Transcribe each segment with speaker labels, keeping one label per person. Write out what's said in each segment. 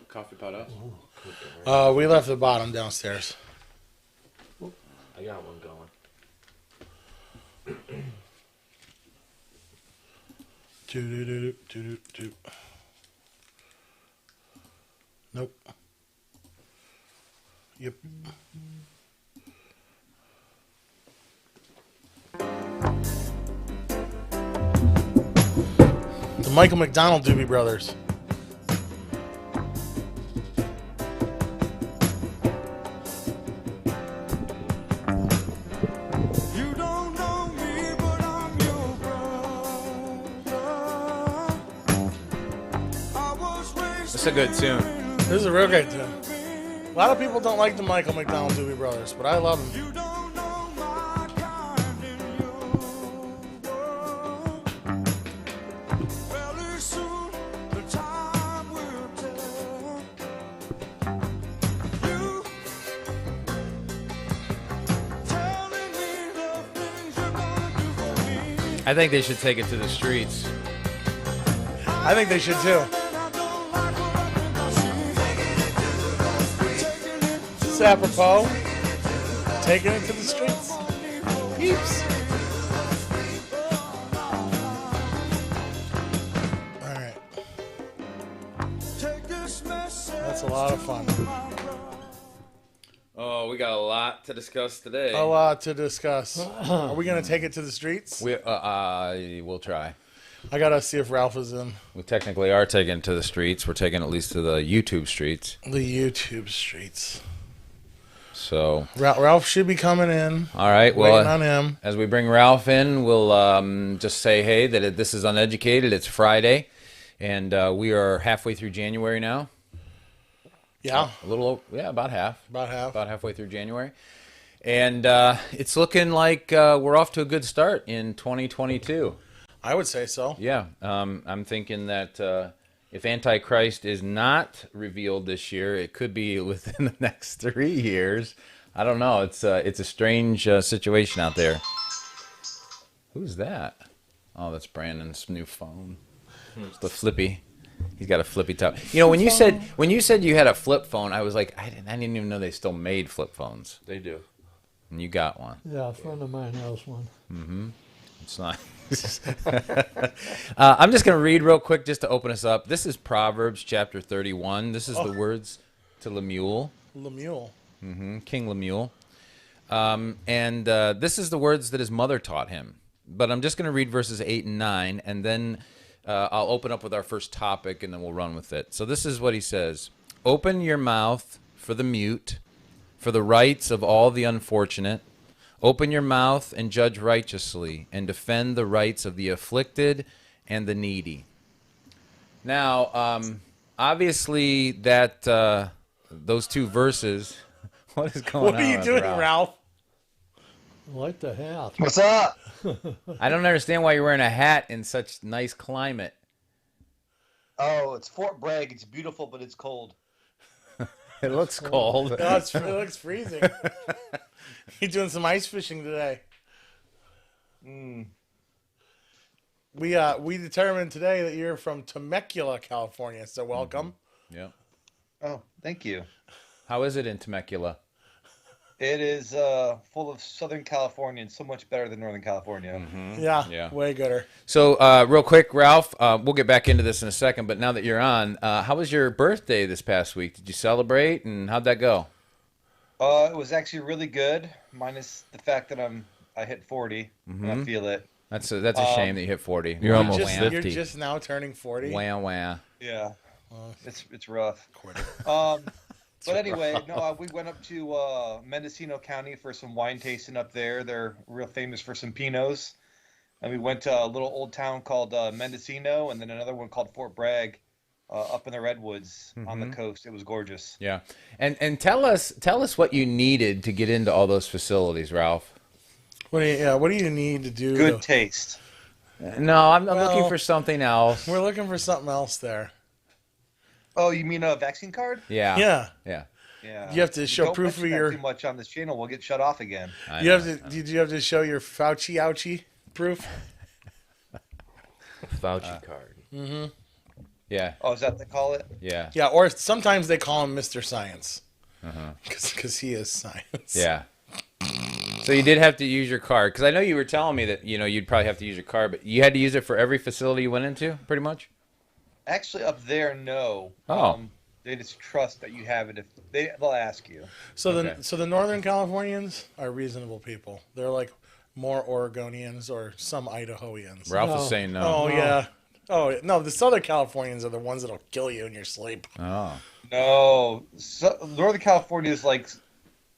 Speaker 1: coffee pot out?
Speaker 2: We left the bottom downstairs.
Speaker 3: I got one going.
Speaker 2: Do. Nope. Yep. The Michael McDonald Doobie Brothers.
Speaker 1: It's a good tune.
Speaker 2: This is a real great tune. A lot of people don't like the Michael McDonald Doobie Brothers, but I love them.
Speaker 1: I think they should take it to the streets.
Speaker 2: I think they should too. It's apropos. Taking it to the streets. Peeps. Alright. That's a lot of fun.
Speaker 1: Oh, we got a lot to discuss today.
Speaker 2: A lot to discuss. Are we going to take it to the streets?
Speaker 1: We'll try.
Speaker 2: I got to see if Ralph is in.
Speaker 1: We technically are taking it to the streets. We're taking at least to the YouTube streets.
Speaker 2: The YouTube streets.
Speaker 1: So
Speaker 2: Ralph should be coming in.
Speaker 1: all right.
Speaker 2: Waiting
Speaker 1: Well,
Speaker 2: on him.
Speaker 1: as we bring Ralph in, we'll just say, hey, that this is Uneducated. It's Friday, and we are halfway through January now.
Speaker 2: Yeah,
Speaker 1: About half.
Speaker 2: about half.
Speaker 1: About halfway through January. And it's looking like we're off to a good start in 2022.
Speaker 2: I would say so.
Speaker 1: Yeah, I'm thinking that if Antichrist is not revealed this year, it could be within the next 3 years. I don't know. It's a strange situation out there. Who's that? Oh, that's Brandon's new phone. It's the flippy. He's got a flippy top. You know, when you said you had a flip phone, I was like, I didn't even know they still made flip phones.
Speaker 3: They do.
Speaker 1: And you got one.
Speaker 4: Yeah, a friend of mine has one.
Speaker 1: It's not. I'm just going to read real quick just to open us up. This is Proverbs chapter 31. This is the words to Lemuel,
Speaker 2: Lemuel.
Speaker 1: King Lemuel. And this is the words that his mother taught him. But I'm just going to read verses 8 and 9, and then I'll open up with our first topic, and then we'll run with it. So this is what he says. Open your mouth for the mute, for the rights of all the unfortunate. Open your mouth and judge righteously, and defend the rights of the afflicted and the needy. Now, obviously, that those two verses. What is going on?
Speaker 2: What are you doing, Ralph?
Speaker 4: I like the hat.
Speaker 5: What's up?
Speaker 1: I don't understand why you're wearing a hat in such nice climate.
Speaker 5: Oh, it's Fort Bragg. It's beautiful, but it's cold.
Speaker 1: It looks cold.
Speaker 2: No, it looks freezing. You're doing some ice fishing today. We determined today that you're from Temecula, California. So welcome.
Speaker 1: Yeah.
Speaker 5: Oh, thank you.
Speaker 1: How is it in Temecula?
Speaker 5: It is full of Southern California and so much better than Northern California.
Speaker 2: Yeah, way gooder.
Speaker 1: So, real quick, Ralph, we'll get back into this in a second, but now that you're on, how was your birthday this past week? Did you celebrate, and how'd that go?
Speaker 5: It was actually really good, minus the fact that I hit 40 and I feel it.
Speaker 1: That's a shame that you hit 40.
Speaker 3: You're almost
Speaker 2: Just,
Speaker 3: 50.
Speaker 2: you're just now turning 40.
Speaker 1: Wah, wah.
Speaker 5: Yeah, it's rough. But anyway, we went up to Mendocino County for some wine tasting up there. They're real famous for some Pinots. And we went to a little old town called Mendocino, and then another one called Fort Bragg up in the Redwoods on the coast. It was gorgeous.
Speaker 1: Yeah. And tell us what you needed to get into all those facilities, Ralph.
Speaker 2: What do you need to do?
Speaker 5: Good taste.
Speaker 1: No, I'm looking for something else.
Speaker 2: We're looking for something else there.
Speaker 5: Oh, you mean a vaccine card?
Speaker 1: Yeah.
Speaker 2: Yeah.
Speaker 1: Yeah.
Speaker 5: Yeah.
Speaker 2: You have to show
Speaker 5: Don't
Speaker 2: proof of
Speaker 5: mention that
Speaker 2: your.
Speaker 5: too much on this channel. We'll get shut off again.
Speaker 2: Did you have to show your Fauci ouchie proof?
Speaker 3: Fauci card.
Speaker 1: Yeah.
Speaker 5: Oh, is that what they call it?
Speaker 1: Yeah.
Speaker 2: Yeah, or sometimes they call him Mr. Science. Because he is science.
Speaker 1: Yeah. So you did have to use your card, because I know you were telling me that you'd probably have to use your card, but you had to use it for every facility you went into, pretty much.
Speaker 5: Actually, up there, no.
Speaker 1: Oh.
Speaker 5: They just trust that you have it. If they'll ask you.
Speaker 2: So
Speaker 1: Okay.
Speaker 2: the Northern Californians are reasonable people. They're like more Oregonians or some Idahoians.
Speaker 1: Ralph
Speaker 4: No.
Speaker 1: is saying no.
Speaker 2: Oh yeah. Oh no, the Southern Californians are the ones that'll kill you in your sleep.
Speaker 1: Oh.
Speaker 5: No, Northern California is like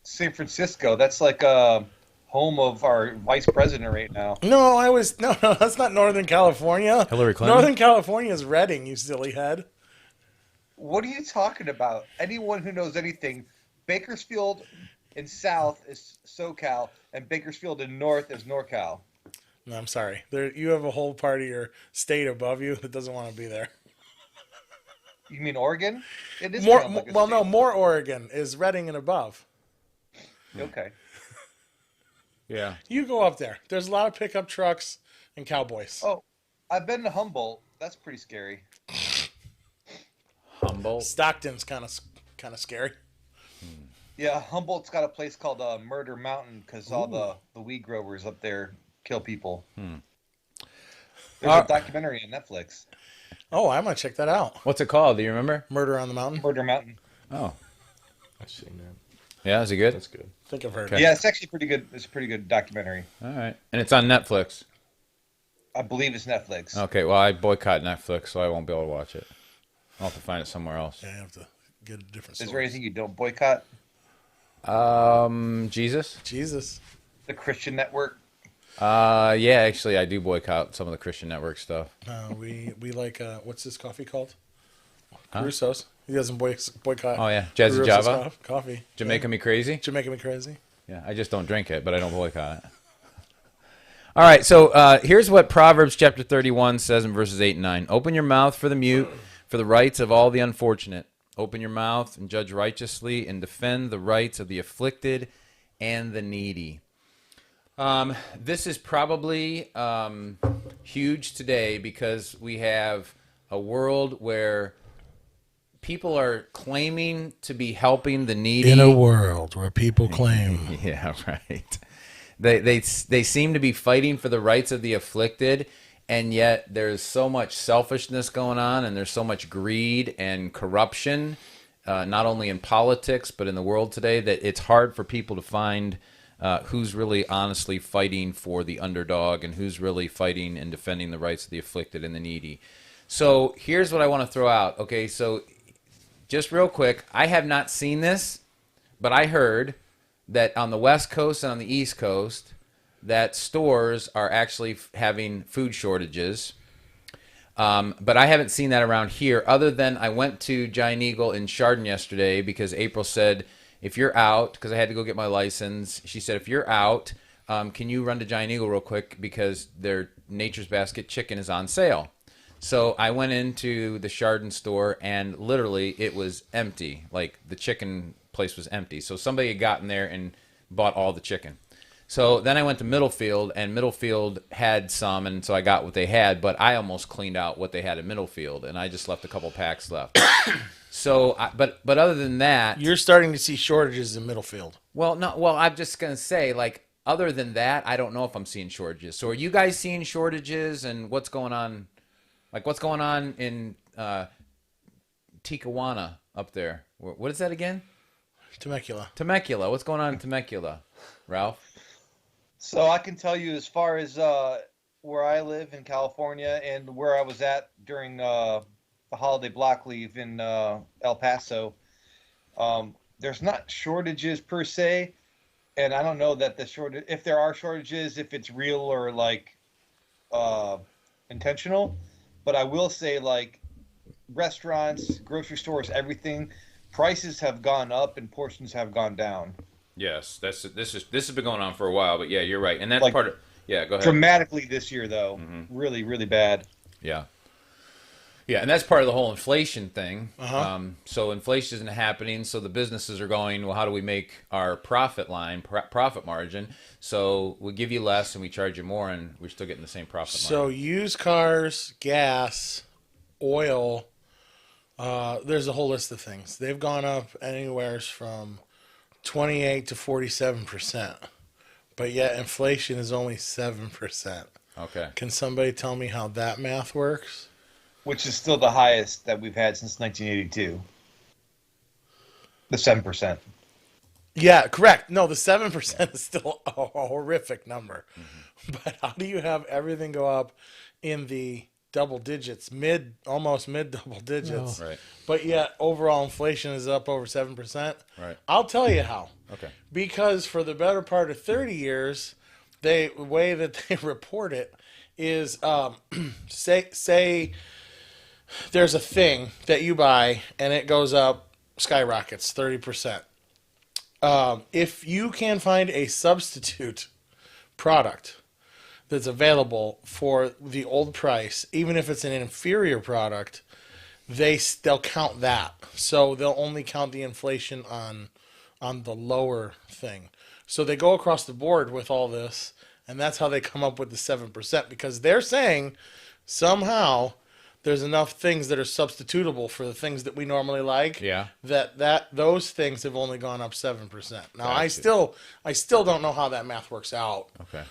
Speaker 5: San Francisco. That's like home of our vice president right now.
Speaker 2: No, no, that's not Northern California.
Speaker 1: Hillary Clinton?
Speaker 2: Northern California is Redding, you silly head.
Speaker 5: What are you talking about? Anyone who knows anything, Bakersfield in South is SoCal, and Bakersfield in North is NorCal.
Speaker 2: No, I'm sorry. You have a whole part of your state above you that doesn't want to be there.
Speaker 5: You mean Oregon? It is
Speaker 2: More,
Speaker 5: kind of like a
Speaker 2: well, no,
Speaker 5: state.
Speaker 2: more Oregon is Redding and above.
Speaker 5: Okay.
Speaker 1: Yeah.
Speaker 2: You go up there. There's a lot of pickup trucks and cowboys.
Speaker 5: Oh, I've been to Humboldt. That's pretty scary.
Speaker 1: Humboldt.
Speaker 2: Stockton's kind of scary.
Speaker 5: Yeah, Humboldt's got a place called Murder Mountain because all the weed growers up there kill people. There's a documentary on Netflix.
Speaker 2: Oh, I'm gonna check that out.
Speaker 1: What's it called? Do you remember?
Speaker 2: Murder on the Mountain.
Speaker 5: Murder Mountain.
Speaker 1: Oh.
Speaker 3: I've seen that.
Speaker 1: Yeah, is it good?
Speaker 3: That's good.
Speaker 2: I think I've heard.
Speaker 1: Okay.
Speaker 5: Yeah, it's actually pretty good. It's a pretty good documentary.
Speaker 1: All right. And it's on Netflix.
Speaker 5: I believe it's Netflix.
Speaker 1: Okay, well, I boycott Netflix, so I won't be able to watch it. I'll have to find it somewhere else.
Speaker 2: Yeah, I have to get a different.
Speaker 5: Is
Speaker 2: source.
Speaker 5: there anything you don't boycott?
Speaker 1: Jesus?
Speaker 2: Jesus.
Speaker 5: The Christian Network.
Speaker 1: Yeah, actually, I do boycott some of the Christian Network stuff.
Speaker 2: We like what's this coffee called? Caruso's. He doesn't boycott.
Speaker 1: Oh, yeah. Jazzy
Speaker 2: Caruso's
Speaker 1: Java?
Speaker 2: coffee.
Speaker 1: Jamaica Me Crazy?
Speaker 2: Jamaica me crazy.
Speaker 1: Yeah, I just don't drink it, but I don't boycott it. All right, so here's what Proverbs chapter 31 says in verses 8 and 9. Open your mouth for the mute, for the rights of all the unfortunate. Open your mouth and judge righteously and defend the rights of the afflicted and the needy. This is probably huge today because we have a world where people are claiming to be helping the needy.
Speaker 2: In a world where people claim.
Speaker 1: Yeah, right. They seem to be fighting for the rights of the afflicted, and yet there's so much selfishness going on, and there's so much greed and corruption, not only in politics but in the world today, that it's hard for people to find who's really honestly fighting for the underdog and who's really fighting and defending the rights of the afflicted and the needy. So here's what I want to throw out. Okay, so just real quick, I have not seen this, but I heard that on the West Coast and on the East Coast, that stores are actually having food shortages. But I haven't seen that around here, other than I went to Giant Eagle in Chardon yesterday because April said, if you're out, because I had to go get my license, she said, if you're out, can you run to Giant Eagle real quick because their Nature's Basket chicken is on sale. So I went into the Chardon store, and literally it was empty. Like, the chicken place was empty. So somebody had gotten there and bought all the chicken. So then I went to Middlefield, and Middlefield had some, and so I got what they had, but I almost cleaned out what they had at Middlefield, and I just left a couple packs left. So, but other than that,
Speaker 2: You're starting to see shortages in Middlefield.
Speaker 1: well, no, well, I'm just gonna say, like, other than that, I don't know if I'm seeing shortages. So, are you guys seeing shortages, and what's going on? Like, what's going on in Tijuana up there? What is that again?
Speaker 2: Temecula.
Speaker 1: Temecula. What's going on in Temecula, Ralph?
Speaker 5: So I can tell you as far as where I live in California and where I was at during the holiday block leave in El Paso, there's not shortages per se, and I don't know that the shortage, if there are shortages, if it's real or like intentional, but I will say, like, restaurants, grocery stores, everything, prices have gone up and portions have gone down.
Speaker 1: Yes, this has been going on for a while, but yeah, you're right, and that's
Speaker 5: Like,
Speaker 1: part of. Yeah, go ahead.
Speaker 5: Dramatically this year, though. Really, really bad.
Speaker 1: Yeah. Yeah, and that's part of the whole inflation thing.
Speaker 2: Uh-huh.
Speaker 1: So inflation isn't happening, so the businesses are going, well, how do we make our profit line, profit margin? So we give you less and we charge you more, and we're still getting the same profit
Speaker 2: So
Speaker 1: margin.
Speaker 2: used cars, gas, oil, There's a whole list of things. They've gone up anywhere from 28 to 47%, but yet inflation is only 7%.
Speaker 1: Okay.
Speaker 2: Can somebody tell me how that math works?
Speaker 5: Which is still the highest that we've had since 1982. The 7%.
Speaker 2: Yeah, correct. No, the 7% is still a horrific number. But how do you have everything go up in the double digits, almost mid double digits,
Speaker 1: Right.
Speaker 2: but yet overall inflation is up over 7%?
Speaker 1: Right.
Speaker 2: I'll tell you how.
Speaker 1: Okay.
Speaker 2: Because for the better part of 30 years, the way that they report it is say there's a thing that you buy and it goes up, skyrockets 30%. If you can find a substitute product that's available for the old price, even if it's an inferior product, they'll count that. So they'll only count the inflation on the lower thing. So they go across the board with all this, and that's how they come up with the 7%, because they're saying somehow there's enough things that are substitutable for the things that we normally like.
Speaker 1: Yeah.
Speaker 2: That those things have only gone up 7%. Now I
Speaker 1: Gotcha.
Speaker 2: still don't know how that math works out.
Speaker 1: Okay.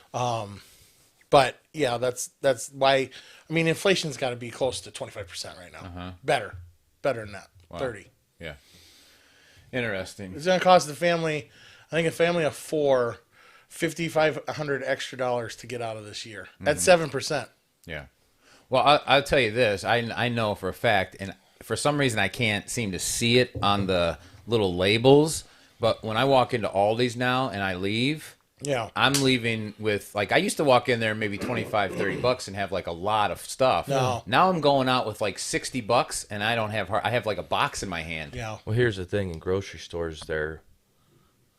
Speaker 2: But yeah, that's why. I mean, inflation's got to be close to 25% right now. Better than that. 30.
Speaker 1: Yeah. Interesting.
Speaker 2: It's going to cost the family, I think a family of four, $5,500 extra to get out of this year at 7%.
Speaker 1: Yeah. Well, I'll tell you this. I know for a fact, and for some reason I can't seem to see it on the little labels, but when I walk into Aldi's now and I leave,
Speaker 2: Yeah.
Speaker 1: I'm leaving with, like, I used to walk in there maybe 25, 30 bucks and have like a lot of stuff.
Speaker 2: No.
Speaker 1: Now I'm going out with like 60 bucks and I don't have, I have like a box in my hand.
Speaker 2: Yeah.
Speaker 3: Well, here's the thing: in grocery stores,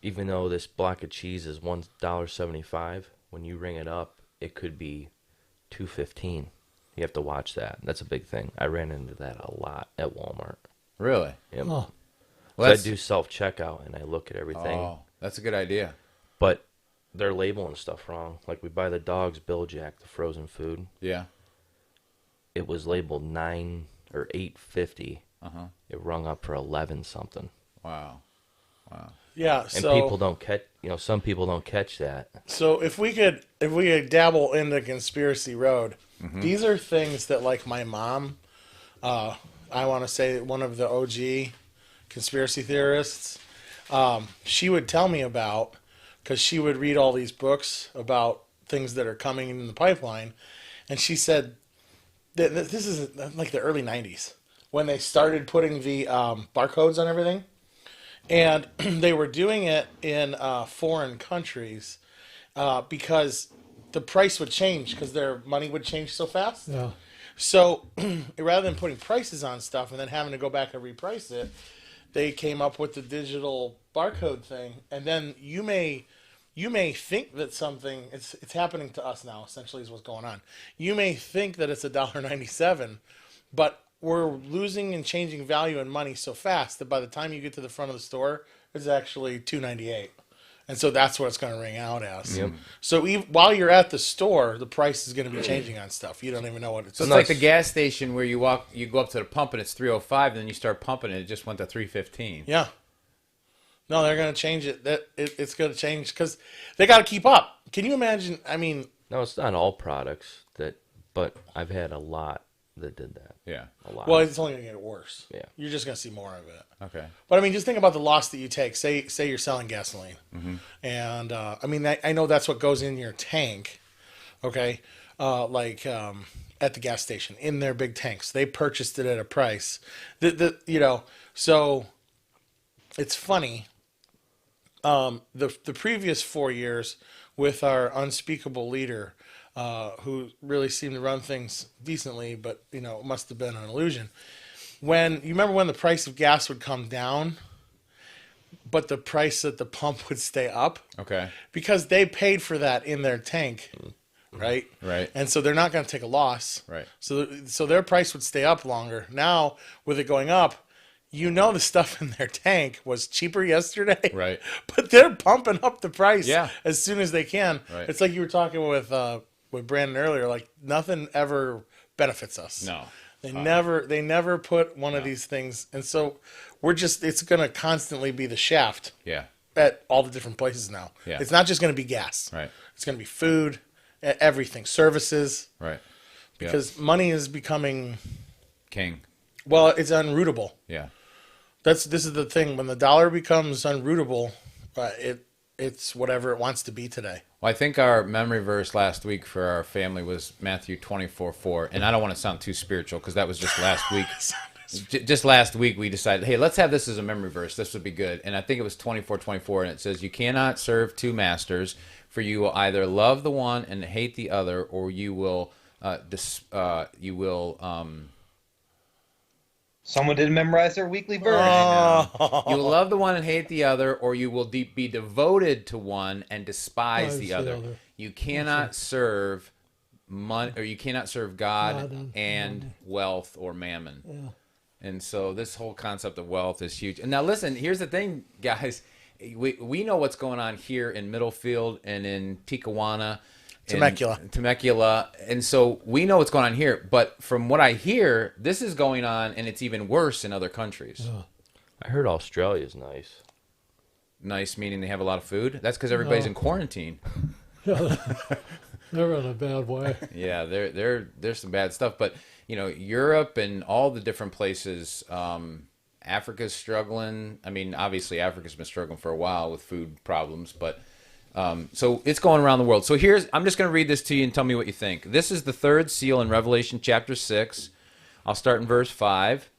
Speaker 3: even though this block of cheese is $1.75, when you ring it up, it could be $2.15. You have to watch that. That's a big thing. I ran into that a lot at Walmart.
Speaker 1: Really?
Speaker 3: Yep.
Speaker 4: Oh,
Speaker 1: Well,
Speaker 3: So I
Speaker 1: that's,
Speaker 3: do self checkout and I look at everything,
Speaker 1: oh, that's a good idea.
Speaker 3: but they're labeling stuff wrong. Like we buy the dog's Bill Jack, the frozen food.
Speaker 1: Yeah.
Speaker 3: It was labeled $9 or $8.50.
Speaker 1: Uh-huh.
Speaker 3: It rung up for 11 something.
Speaker 1: Wow.
Speaker 2: Yeah.
Speaker 3: And
Speaker 2: So
Speaker 3: people don't catch. Some people don't catch that.
Speaker 2: So if we could dabble into conspiracy road, these are things that, like, my mom, I want to say one of the OG conspiracy theorists, she would tell me about, because she would read all these books about things that are coming in the pipeline, and she said that this is like the early 90s when they started putting the barcodes on everything. And they were doing it in foreign countries because the price would change because their money would change so fast.
Speaker 4: yeah.
Speaker 2: So rather than putting prices on stuff and then having to go back and reprice it, they came up with the digital barcode thing. And then you may think that something it's happening to us now. Essentially, is what's going on. You may think that it's $1.97, but we're losing and changing value in money so fast that by the time you get to the front of the store, it's actually $2.98, and so that's what it's going to ring out as.
Speaker 3: Yep.
Speaker 2: So while you're at the store, the price is going to be changing on stuff. You don't even know what it's.
Speaker 1: So it's like the gas station where you go up to the pump and it's 305, and then you start pumping and it just went to 315.
Speaker 2: Yeah. No, they're going to change it. It's going to change because they got to keep up. Can you imagine? I mean,
Speaker 3: No, it's not all products but I've had a lot that did that.
Speaker 1: Yeah.
Speaker 3: A lot.
Speaker 2: well, it's only going to get worse.
Speaker 3: Yeah.
Speaker 2: You're just going to see more of it.
Speaker 1: Okay.
Speaker 2: But I mean, just think about the loss that you take. Say you're selling gasoline, and I mean, I know that's what goes in your tank. Okay, at the gas station in their big tanks, they purchased it at a price. So it's funny. The previous 4 years with our unspeakable leader, who really seemed to run things decently, but it must have been an illusion. When you remember when the price of gas would come down, but the price at the pump would stay up
Speaker 1: Okay.
Speaker 2: because they paid for that in their tank, right?
Speaker 1: Right.
Speaker 2: And so they're not going to take a loss.
Speaker 1: Right.
Speaker 2: So their price would stay up longer. Now with it going up, the stuff in their tank was cheaper yesterday.
Speaker 1: Right.
Speaker 2: But they're pumping up the price
Speaker 1: Yeah.
Speaker 2: as soon as they can.
Speaker 1: Right.
Speaker 2: It's like you were talking with Brandon earlier. Like nothing ever benefits us.
Speaker 1: No.
Speaker 2: They never put one of these things, and so it's going to constantly be the shaft
Speaker 1: Yeah.
Speaker 2: at all the different places now.
Speaker 1: Yeah.
Speaker 2: It's not just going to be gas.
Speaker 1: Right.
Speaker 2: It's going to be food, everything, services,
Speaker 1: Right. Yeah.
Speaker 2: because money is becoming,
Speaker 1: King.
Speaker 2: well, it's unrootable.
Speaker 1: Yeah.
Speaker 2: This is the thing. When the dollar becomes unrootable, it's whatever it wants to be today.
Speaker 1: Well, I think our memory verse last week for our family was Matthew 24:4, and I don't want to sound too spiritual because that was just last week. Just last week we decided, hey, let's have this as a memory verse. This would be good. And I think it was 24:24, and it says, "You cannot serve two masters, for you will either love the one and hate the other, or you will
Speaker 5: Someone didn't memorize their weekly verse.
Speaker 1: you will love the one and hate the other, or you will be devoted to one and despise the other. You cannot serve money, or you cannot serve God and wealth or mammon."
Speaker 4: Yeah.
Speaker 1: And so this whole concept of wealth is huge. And now listen, here's the thing, guys. We know what's going on here in Middlefield and in Tijuana. Temecula. And so we know what's going on here. But from what I hear, this is going on, and it's even worse in other countries.
Speaker 4: Yeah.
Speaker 3: I heard Australia's nice.
Speaker 1: Nice, meaning they have a lot of food? That's because everybody's in quarantine.
Speaker 4: They're in a bad way.
Speaker 1: Yeah, there's some bad stuff. But, Europe and all the different places, Africa's struggling. I mean, obviously Africa's been struggling for a while with food problems, but so it's going around the world. So I'm just going to read this to you and tell me what you think. This is the third seal in Revelation chapter 6. I'll start in verse 5.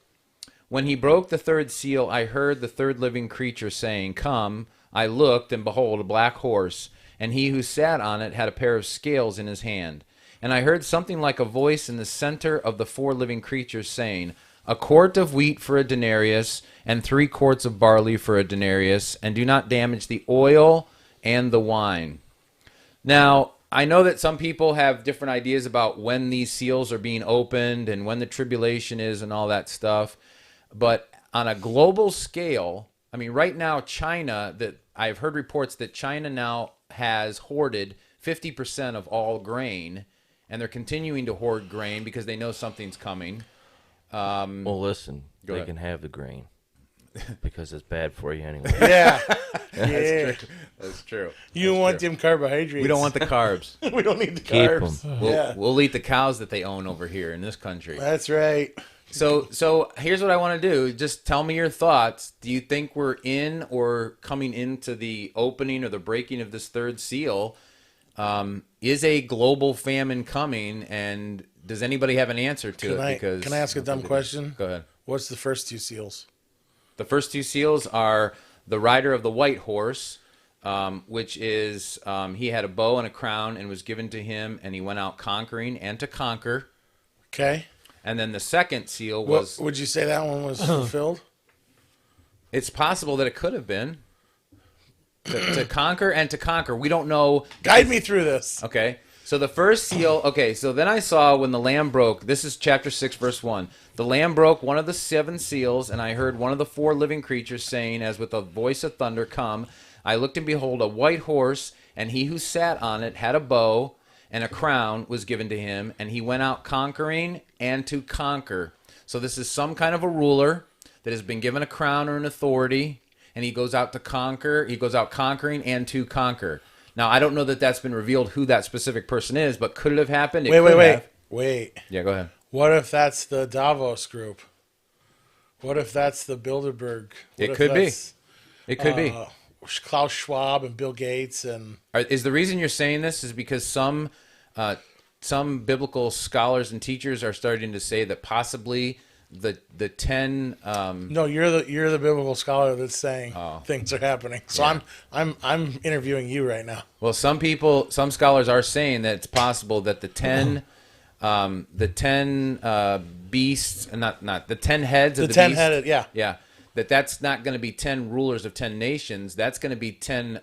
Speaker 1: "When he broke the third seal, I heard the third living creature saying, 'Come.' I looked, and behold, a black horse, and he who sat on it had a pair of scales in his hand. And I heard something like a voice in the center of the four living creatures saying, 'A quart of wheat for a denarius, and 3 quarts of barley for a denarius, and do not damage the oil and the wine.'" Now, I know that some people have different ideas about when these seals are being opened and when the tribulation is and all that stuff. But on a global scale, I mean, right now, China, that I've heard reports that China now has hoarded 50% of all grain, and they're continuing to hoard grain because they know something's coming.
Speaker 3: Well, listen,
Speaker 1: Go
Speaker 3: they
Speaker 1: ahead.
Speaker 3: can have the grain because it's bad for you anyway.
Speaker 2: Yeah.
Speaker 1: That's true.
Speaker 2: You want them carbohydrates.
Speaker 1: We don't want the carbs.
Speaker 2: We don't need the
Speaker 3: Keep
Speaker 2: carbs.
Speaker 3: 'em.
Speaker 2: Yeah.
Speaker 1: We'll eat the cows that they own over here in this country.
Speaker 2: That's right.
Speaker 1: So here's what I want to do. Just tell me your thoughts. Do you think we're in or coming into the opening or the breaking of this third seal? Is a global famine coming, and does anybody have an answer to it?
Speaker 2: Can I ask a dumb question?
Speaker 1: Go ahead.
Speaker 2: What's the first 2 seals?
Speaker 1: The first 2 seals are the rider of the white horse, which is he had a bow and a crown and was given to him, and he went out conquering and to conquer.
Speaker 2: Okay.
Speaker 1: And then the second seal was...
Speaker 2: Would you say that one was fulfilled?
Speaker 1: It's possible that it could have been. To conquer and to conquer. We don't know.
Speaker 2: Guide me through this.
Speaker 1: Okay. So the first seal, okay, so then I saw when the Lamb broke, this is chapter 6, verse 1. The Lamb broke one of the 7 seals, and I heard one of the 4 living creatures saying, as with a voice of thunder, "Come." I looked, and behold, a white horse, and he who sat on it had a bow, and a crown was given to him, and he went out conquering and to conquer. So this is some kind of a ruler that has been given a crown or an authority, and he goes out to conquer. He goes out conquering and to conquer. Now, I don't know that that's been revealed who that specific person is, but could it have happened? It could have.
Speaker 2: Wait.
Speaker 1: Yeah, go ahead.
Speaker 2: What if that's the Davos group? What if that's the Bilderberg?
Speaker 1: It could be. It could be.
Speaker 2: Klaus Schwab and Bill Gates and...
Speaker 1: Is the reason you're saying this is because some biblical scholars and teachers are starting to say that possibly the 10
Speaker 2: No, you're the biblical scholar that's saying things are happening. So
Speaker 1: Yeah.
Speaker 2: I'm interviewing you right now.
Speaker 1: Well, some scholars are saying that it's possible that the 10 beasts, not the 10 heads of the
Speaker 2: 10
Speaker 1: beast,
Speaker 2: headed, yeah.
Speaker 1: yeah, that's not going to be 10 rulers of 10 nations. That's going to be 10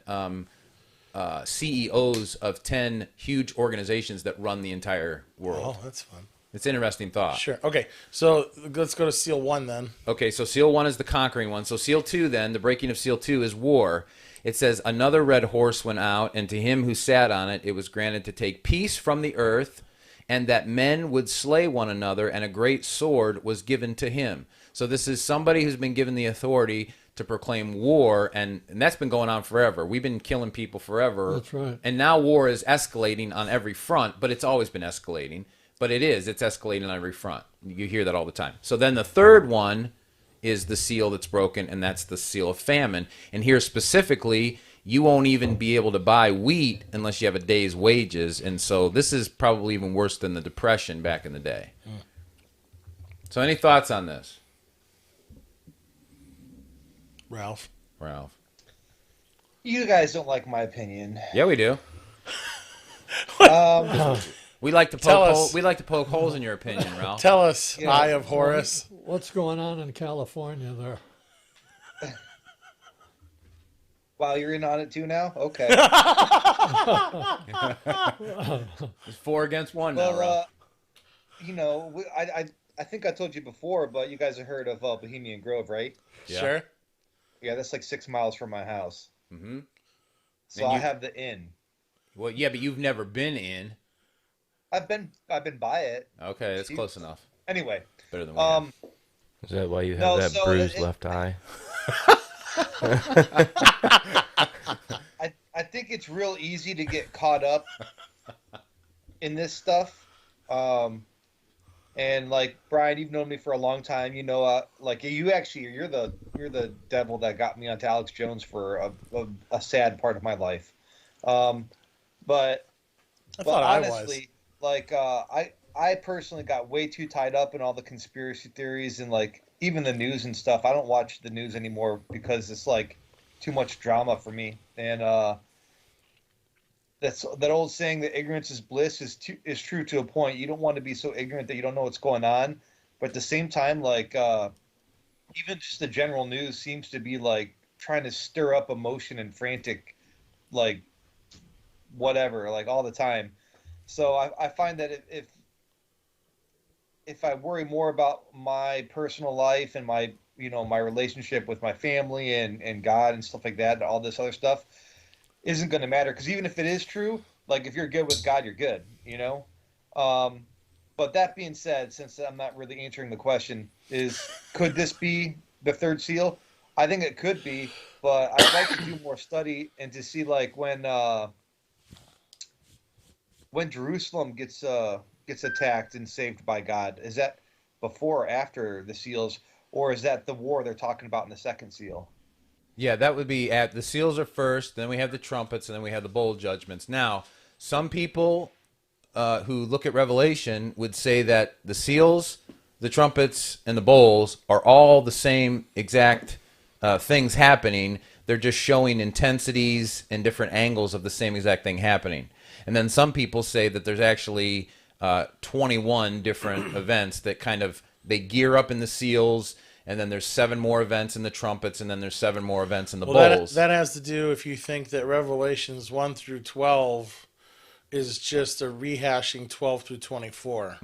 Speaker 1: CEOs of 10 huge organizations that run the entire world.
Speaker 2: Oh, that's fun.
Speaker 1: It's an interesting thought.
Speaker 2: Sure. Okay, so let's go to seal 1 then.
Speaker 1: Okay, so seal 1 is the conquering one. So seal 2 then, the breaking of seal 2 is war. It says, another red horse went out, and to him who sat on it, it was granted to take peace from the earth and that men would slay one another, and a great sword was given to him. So this is somebody who's been given the authority to proclaim war, and that's been going on forever. We've been killing people forever.
Speaker 4: That's right.
Speaker 1: And now war is escalating on every front, but it's always been escalating. But it's escalating on every front. You hear that all the time. So then the third one is the seal that's broken, and that's the seal of famine. And here specifically, you won't even be able to buy wheat unless you have a day's wages. And so this is probably even worse than the Depression back in the day. So any thoughts on this,
Speaker 2: Ralph.
Speaker 1: Ralph?
Speaker 5: You guys don't like my opinion.
Speaker 1: Yeah, we do. We like to
Speaker 2: Tell
Speaker 1: poke
Speaker 2: us.
Speaker 1: we like to poke holes in your opinion, Ralph.
Speaker 2: Tell us,
Speaker 5: Yeah.
Speaker 2: Eye of Horus.
Speaker 4: What's going on in California there?
Speaker 5: Wow, you're in on it too now? Okay.
Speaker 1: It's 4 against 1 now,
Speaker 5: Well,
Speaker 1: Ralph.
Speaker 5: I think I told you before, but you guys have heard of Bohemian Grove, right?
Speaker 1: Yeah.
Speaker 2: Sure.
Speaker 5: Yeah, that's like 6 miles from my house.
Speaker 1: Mm-hmm.
Speaker 5: So
Speaker 1: And
Speaker 5: I
Speaker 1: you-
Speaker 5: have the inn.
Speaker 1: Well, yeah, but you've never been in.
Speaker 5: I've been by it.
Speaker 1: Okay, that's close enough.
Speaker 5: Anyway,
Speaker 1: Better than we have.
Speaker 3: Is that why you have
Speaker 5: No,
Speaker 3: that
Speaker 5: so
Speaker 3: bruised
Speaker 5: it-
Speaker 3: left eye?
Speaker 5: I think it's real easy to get caught up in this stuff. And like Brian, you've known me for a long time. You know, like you're the devil that got me onto Alex Jones for a sad part of my life. But
Speaker 2: I thought I was.
Speaker 5: honestly, like I personally got way too tied up in all the conspiracy theories and like even the news and stuff. I don't watch the news anymore because it's like too much drama for me. And that old saying that ignorance is bliss is true to a point. You don't want to be so ignorant that you don't know what's going on, but at the same time, like even just the general news seems to be like trying to stir up emotion and frantic, like whatever, like all the time. So I find that if I worry more about my personal life and my my relationship with my family and God and stuff like that, all this other stuff isn't going to matter, because even if it is true, like if you're good with God, you're good, But that being said, since I'm not really answering the question, could this be the third seal? I think it could be, but I'd like to do more study and to see like when Jerusalem gets attacked and saved by God. Is that before or after the seals, or is that the war they're talking about in the second seal?
Speaker 1: Yeah, that would be at the seals are first, then we have the trumpets, and then we have the bowl judgments. Now, some people who look at Revelation would say that the seals, the trumpets, and the bowls are all the same exact things happening. They're just showing intensities and different angles of the same exact thing happening. And then some people say that there's actually 21 different events that kind of, they gear up in the seals, and then there's 7 more events in the trumpets, and then there's 7 more events in the bowls.
Speaker 2: That has to do if you think that Revelations 1 through 12 is just a rehashing 12 through 24,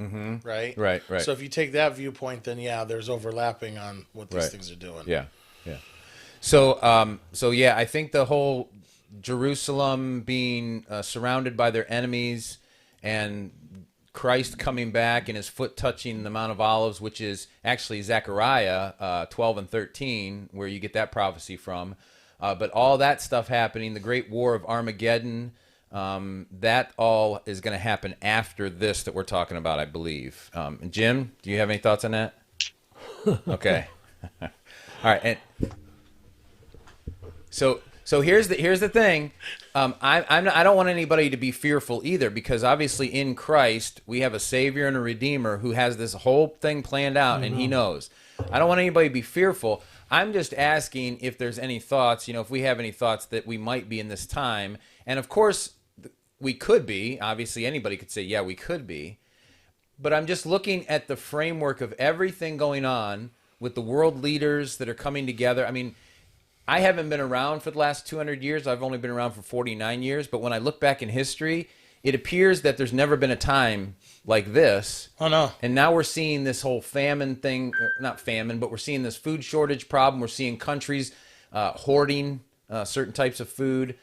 Speaker 2: right?
Speaker 1: Right.
Speaker 2: So if you take that viewpoint, then yeah, there's overlapping on what these
Speaker 1: Right.
Speaker 2: things are doing.
Speaker 1: Yeah. So yeah, I think the whole Jerusalem being surrounded by their enemies and Christ coming back and his foot touching the Mount of Olives, which is actually Zechariah 12 and 13, where you get that prophecy from. But all that stuff happening, the Great War of Armageddon, that all is going to happen after this that we're talking about, I believe. Jim, do you have any thoughts on that? Okay. All right. And so here's the thing. I don't want anybody to be fearful either, because obviously in Christ we have a Savior and a Redeemer who has this whole thing planned out, and he knows. I don't want anybody to be fearful. I'm just asking if there's any thoughts, if we have any thoughts that we might be in this time. And of course, we could be. Obviously, anybody could say, yeah, we could be. But I'm just looking at the framework of everything going on with the world leaders that are coming together. I mean, I haven't been around for the last 200 years. I've only been around for 49 years. But when I look back in history, it appears that there's never been a time like this.
Speaker 2: Oh, no.
Speaker 1: And now we're seeing this whole famine thing, not famine, but we're seeing this food shortage problem. We're seeing countries hoarding certain types of food.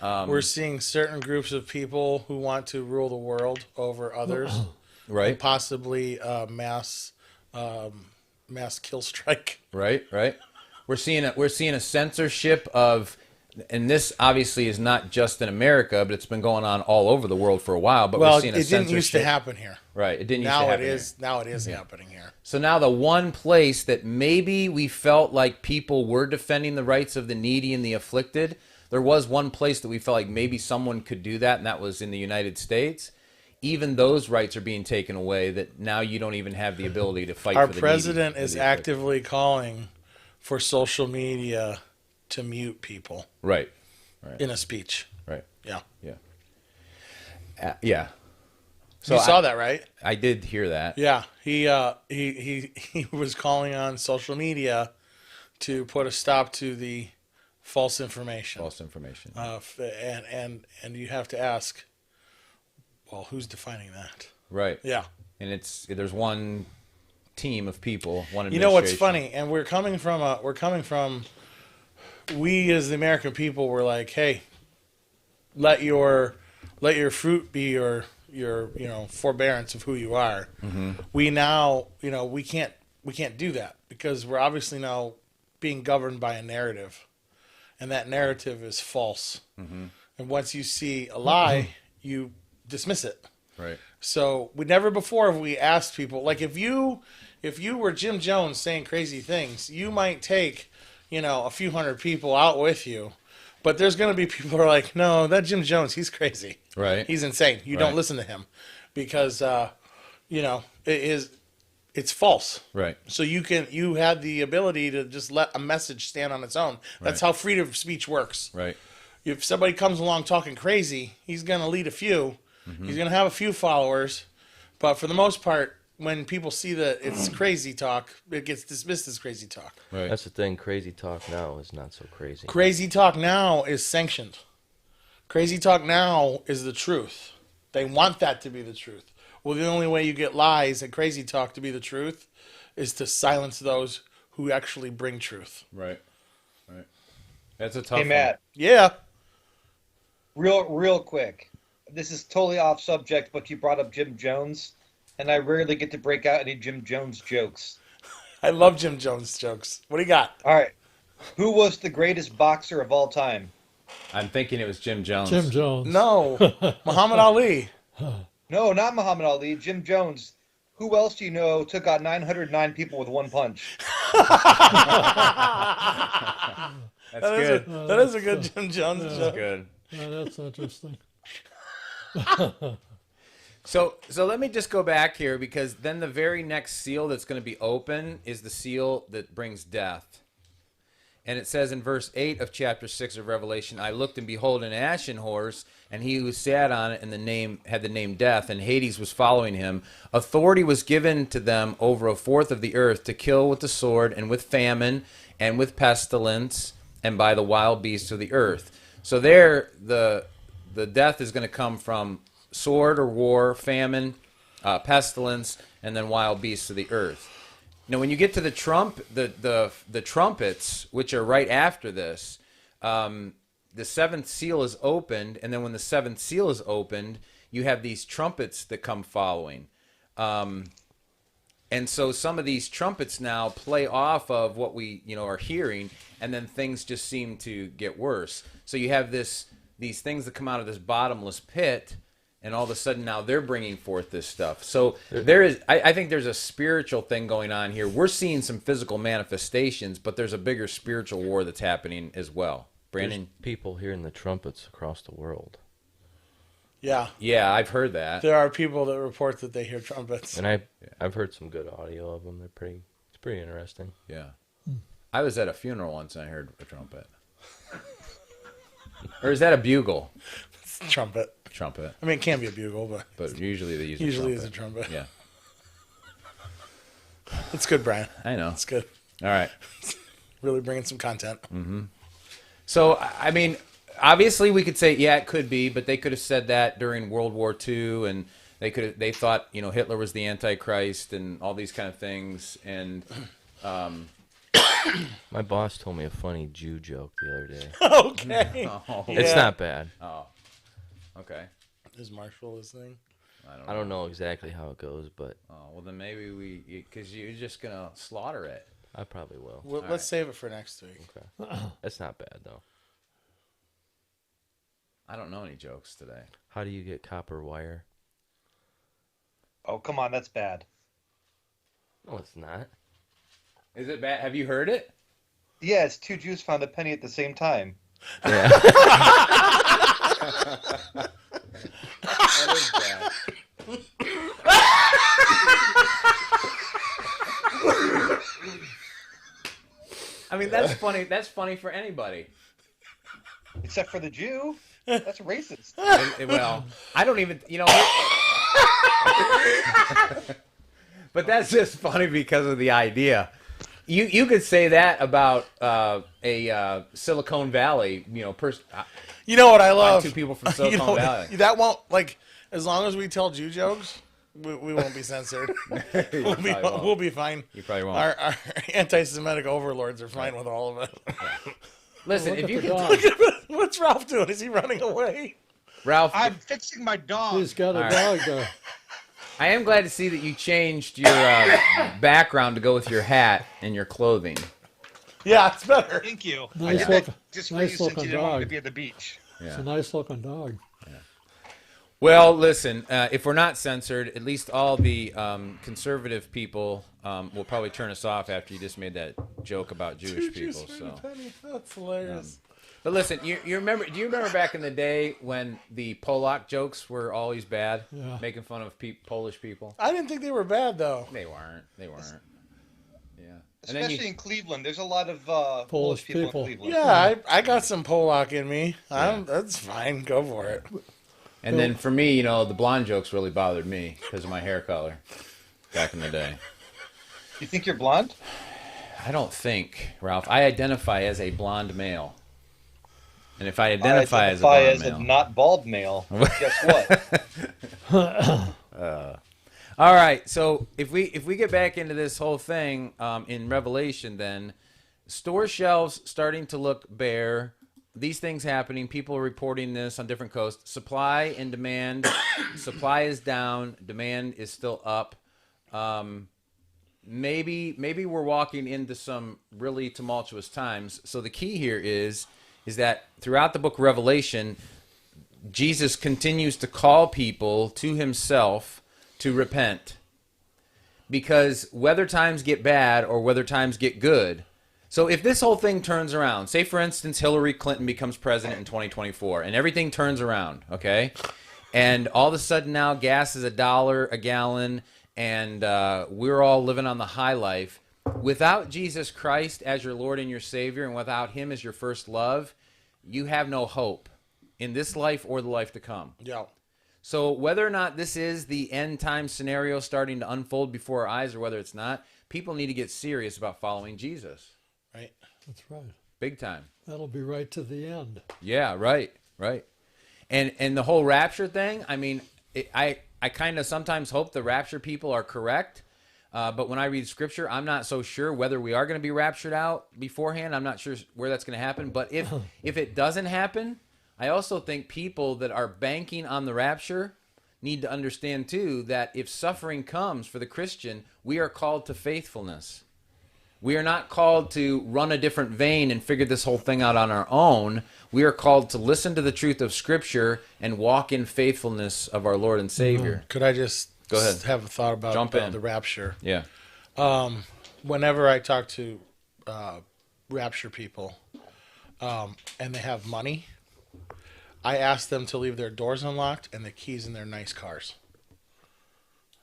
Speaker 2: We're seeing certain groups of people who want to rule the world over others.
Speaker 1: Right.
Speaker 2: and possibly mass kill strike.
Speaker 1: Right. We're seeing a censorship of, and this obviously is not just in America, but it's been going on all over the world for a while. But
Speaker 2: Well,
Speaker 1: we're seeing a
Speaker 2: it didn't used to
Speaker 1: censorship.
Speaker 2: happen here.
Speaker 1: Right. It didn't used to
Speaker 2: Now
Speaker 1: happen
Speaker 2: it
Speaker 1: here.
Speaker 2: is. Now it is happening here.
Speaker 1: So now the one place that maybe we felt like people were defending the rights of the needy and the afflicted, there was one place that we felt like maybe someone could do that, and that was in the United States. Even those rights are being taken away, that now you don't even have the ability to fight
Speaker 2: Our
Speaker 1: for the
Speaker 2: president
Speaker 1: needy,
Speaker 2: is
Speaker 1: the afflicted.
Speaker 2: actively calling for social media to mute people
Speaker 1: Right.
Speaker 2: in a speech.
Speaker 1: Right.
Speaker 2: Yeah.
Speaker 1: Yeah.
Speaker 2: So you saw that, right?
Speaker 1: I did hear that.
Speaker 2: Yeah. He was calling on social media to put a stop to the false information.
Speaker 1: False information.
Speaker 2: And you have to ask, well, who's defining that?
Speaker 1: Right.
Speaker 2: Yeah.
Speaker 1: And there's one team of people, one administration.
Speaker 2: You know what's funny? And we as the American people were like, hey, let your fruit be your forbearance of who you are.
Speaker 1: Mm-hmm.
Speaker 2: We now, we can't do that because we're obviously now being governed by a narrative, and that narrative is false.
Speaker 1: Mm-hmm.
Speaker 2: And once you see a lie, you dismiss it.
Speaker 1: Right.
Speaker 2: So we never before have we asked people, like, if you were Jim Jones saying crazy things, you might take, a few hundred people out with you, but there's going to be people who are like, no, that Jim Jones, he's crazy.
Speaker 1: Right.
Speaker 2: He's insane. You
Speaker 1: Right.
Speaker 2: don't listen to him because, it's false.
Speaker 1: Right.
Speaker 2: So you have the ability to just let a message stand on its own. That's
Speaker 1: Right.
Speaker 2: how freedom of speech works.
Speaker 1: Right.
Speaker 2: If somebody comes along talking crazy, he's going to lead a few.
Speaker 1: Mm-hmm.
Speaker 2: He's going to have a few followers. But for the most part, when people see that it's crazy talk, it gets dismissed as crazy talk.
Speaker 1: Right.
Speaker 3: That's the thing. Crazy talk now is not so crazy.
Speaker 2: Crazy talk now is sanctioned. Crazy talk now is the truth. They want that to be the truth. Well, the only way you get lies and crazy talk to be the truth is to silence those who actually bring truth.
Speaker 1: Right. That's a tough
Speaker 5: Hey, Matt,
Speaker 2: Yeah.
Speaker 5: real quick. This is totally off subject, but you brought up Jim Jones, and I rarely get to break out any Jim Jones jokes.
Speaker 2: I love Jim Jones jokes. What do you got?
Speaker 5: All right. Who was the greatest boxer of all time?
Speaker 1: one. I'm thinking it was Jim Jones.
Speaker 4: Jim Jones.
Speaker 2: No. Muhammad Ali.
Speaker 5: No, not Muhammad Ali. Jim Jones. Who else do you know took out 909 people with one punch?
Speaker 1: That's
Speaker 2: That is
Speaker 1: good.
Speaker 2: that is a good Jim Jones
Speaker 1: That's
Speaker 2: joke.
Speaker 1: good.
Speaker 4: Yeah, that's interesting.
Speaker 1: So let me just go back here, because then the very next seal that's going to be open is the seal that brings death. And it says in verse 8 of chapter 6 of Revelation, I looked and behold an ashen horse, and he who sat on it had the name Death, and Hades was following him. Authority was given to them over a fourth of the earth to kill with the sword and with famine and with pestilence and by the wild beasts of the earth. So there, the death is going to come from sword or war, famine, pestilence, and then wild beasts of the earth. Now, when you get to the trumpets, which are right after this, the seventh seal is opened, and then when the seventh seal is opened, you have these trumpets that come following. And so some of these trumpets now play off of what we are hearing, and then things just seem to get worse. So you have these things that come out of this bottomless pit, and all of a sudden now they're bringing forth this stuff. So I think there's a spiritual thing going on here. We're seeing some physical manifestations, but there's a bigger spiritual war that's happening as well. Brandon?
Speaker 3: There's people hearing the trumpets across the world.
Speaker 2: Yeah.
Speaker 1: Yeah, I've heard that.
Speaker 2: There are people that report that they hear trumpets.
Speaker 3: And I've heard some good audio of them. It's pretty interesting.
Speaker 1: Yeah. I was at a funeral once and I heard a trumpet. Or is that a bugle?
Speaker 2: It's a trumpet.
Speaker 1: Trumpet.
Speaker 2: I mean, it can be a bugle, but
Speaker 1: Usually they use
Speaker 2: usually
Speaker 1: a
Speaker 2: it's
Speaker 1: trumpet.
Speaker 2: a trumpet.
Speaker 1: Yeah.
Speaker 2: It's good, Brian.
Speaker 1: I know.
Speaker 2: It's good.
Speaker 1: All right.
Speaker 2: Really bringing some content.
Speaker 1: So, I mean, obviously we could say, yeah, it could be, but they could have said that during World War II, and they thought, Hitler was the Antichrist and all these kind of things. And
Speaker 3: My boss told me a funny Jew joke the other day.
Speaker 2: Okay.
Speaker 3: It's not bad.
Speaker 1: okay.
Speaker 2: Is Marshall listening?
Speaker 3: I don't know exactly how it goes, but
Speaker 1: Oh, well, then maybe because you're just going to slaughter it.
Speaker 3: I probably will.
Speaker 2: Well, let's save it for next week.
Speaker 3: Okay. That's not bad, though.
Speaker 1: I don't know any jokes today.
Speaker 3: How do you get copper wire?
Speaker 5: Oh, come on, that's bad.
Speaker 3: No, it's not.
Speaker 1: Is it bad? Have you heard it?
Speaker 5: Yeah, it's two Jews found a penny at the same time.
Speaker 3: Yeah.
Speaker 1: That is bad. I mean, that's funny. That's funny for anybody.
Speaker 5: Except for the Jew. That's racist.
Speaker 1: Well, I don't even, but that's just funny because of the idea. You could say that about a Silicon Valley,
Speaker 2: You know what I love?
Speaker 1: two people from Silicon Valley.
Speaker 2: That won't, like, as long as we tell Jew jokes, we won't be censored. We'll be fine.
Speaker 1: You probably won't.
Speaker 2: Our anti-Semitic overlords are fine with all of it.
Speaker 1: Listen,
Speaker 4: Look
Speaker 1: if
Speaker 4: at
Speaker 1: you
Speaker 4: the
Speaker 1: can,
Speaker 4: dog.
Speaker 2: What's Ralph doing? Is he running away?
Speaker 1: Ralph,
Speaker 5: I'm fixing my dog.
Speaker 4: He's got a
Speaker 1: All
Speaker 4: dog there.
Speaker 1: I am glad to see that you changed your background to go with your hat and your clothing.
Speaker 2: Yeah, it's better.
Speaker 5: Thank you. I
Speaker 4: Nice
Speaker 5: did
Speaker 4: look-
Speaker 5: that just for
Speaker 4: nice
Speaker 5: you since
Speaker 4: looking
Speaker 5: you didn't want me to
Speaker 4: dog.
Speaker 5: be at the beach.
Speaker 4: It's a nice looking dog.
Speaker 1: Well, listen, if we're not censored, at least all the conservative people will probably turn us off after you just made that joke about Jewish people. So,
Speaker 2: That's hilarious.
Speaker 1: but listen, you remember? Do you remember back in the day when the Polak jokes were always bad,
Speaker 4: Yeah.
Speaker 1: making fun of Polish people?
Speaker 2: I didn't think they were bad, though.
Speaker 1: They weren't. Yeah. And then
Speaker 5: Especially
Speaker 1: you,
Speaker 5: in Cleveland. There's a lot of
Speaker 4: Polish
Speaker 5: Polish people
Speaker 4: people.
Speaker 5: in Cleveland.
Speaker 2: Yeah, I got some Polak in me. That's fine. Go for it.
Speaker 1: and then for me, the blonde jokes really bothered me because of my hair color back in the day.
Speaker 5: You think you're blonde?
Speaker 1: I don't think, Ralph. I identify as a blonde male. And if I identify as a blonde male.
Speaker 5: a not bald male. Guess what?
Speaker 1: All right, so if we get back into this whole thing in Revelation, then store shelves starting to look bare. These things happening. People are reporting this on different coasts. Supply and demand. Supply is down. Demand is still up. Maybe we're walking into some really tumultuous times. So the key here is that throughout the book of Revelation, Jesus continues to call people to himself to repent. Because whether times get bad or whether times get good. So if this whole thing turns around, say for instance Hillary Clinton becomes president in 2024 and everything turns around, okay? And all of a sudden now gas is $1 a gallon and we're all living on the high life. Without Jesus Christ as your Lord and your Savior and without him as your first love, you have no hope in this life or the life to come.
Speaker 2: Yeah.
Speaker 1: So whether or not this is the end time scenario starting to unfold before our eyes or whether it's not, people need to get serious about following Jesus.
Speaker 2: Right.
Speaker 4: That's right.
Speaker 1: Big time.
Speaker 4: That'll be right to the end.
Speaker 1: Yeah, right. And the whole rapture thing, I mean, I kind of sometimes hope the rapture people are correct. But when I read scripture, I'm not so sure whether we are going to be raptured out beforehand. I'm not sure where that's going to happen. But if it doesn't happen, I also think people that are banking on the rapture need to understand, too, that if suffering comes for the Christian, we are called to faithfulness. We are not called to run a different vein and figure this whole thing out on our own. We are called to listen to the truth of Scripture and walk in faithfulness of our Lord and Savior.
Speaker 2: Could I just
Speaker 1: Go ahead.
Speaker 2: have a thought about
Speaker 1: Jump in.
Speaker 2: the rapture?
Speaker 1: Yeah.
Speaker 2: Whenever I talk to rapture people and they have money, I ask them to leave their doors unlocked and the keys in their nice cars.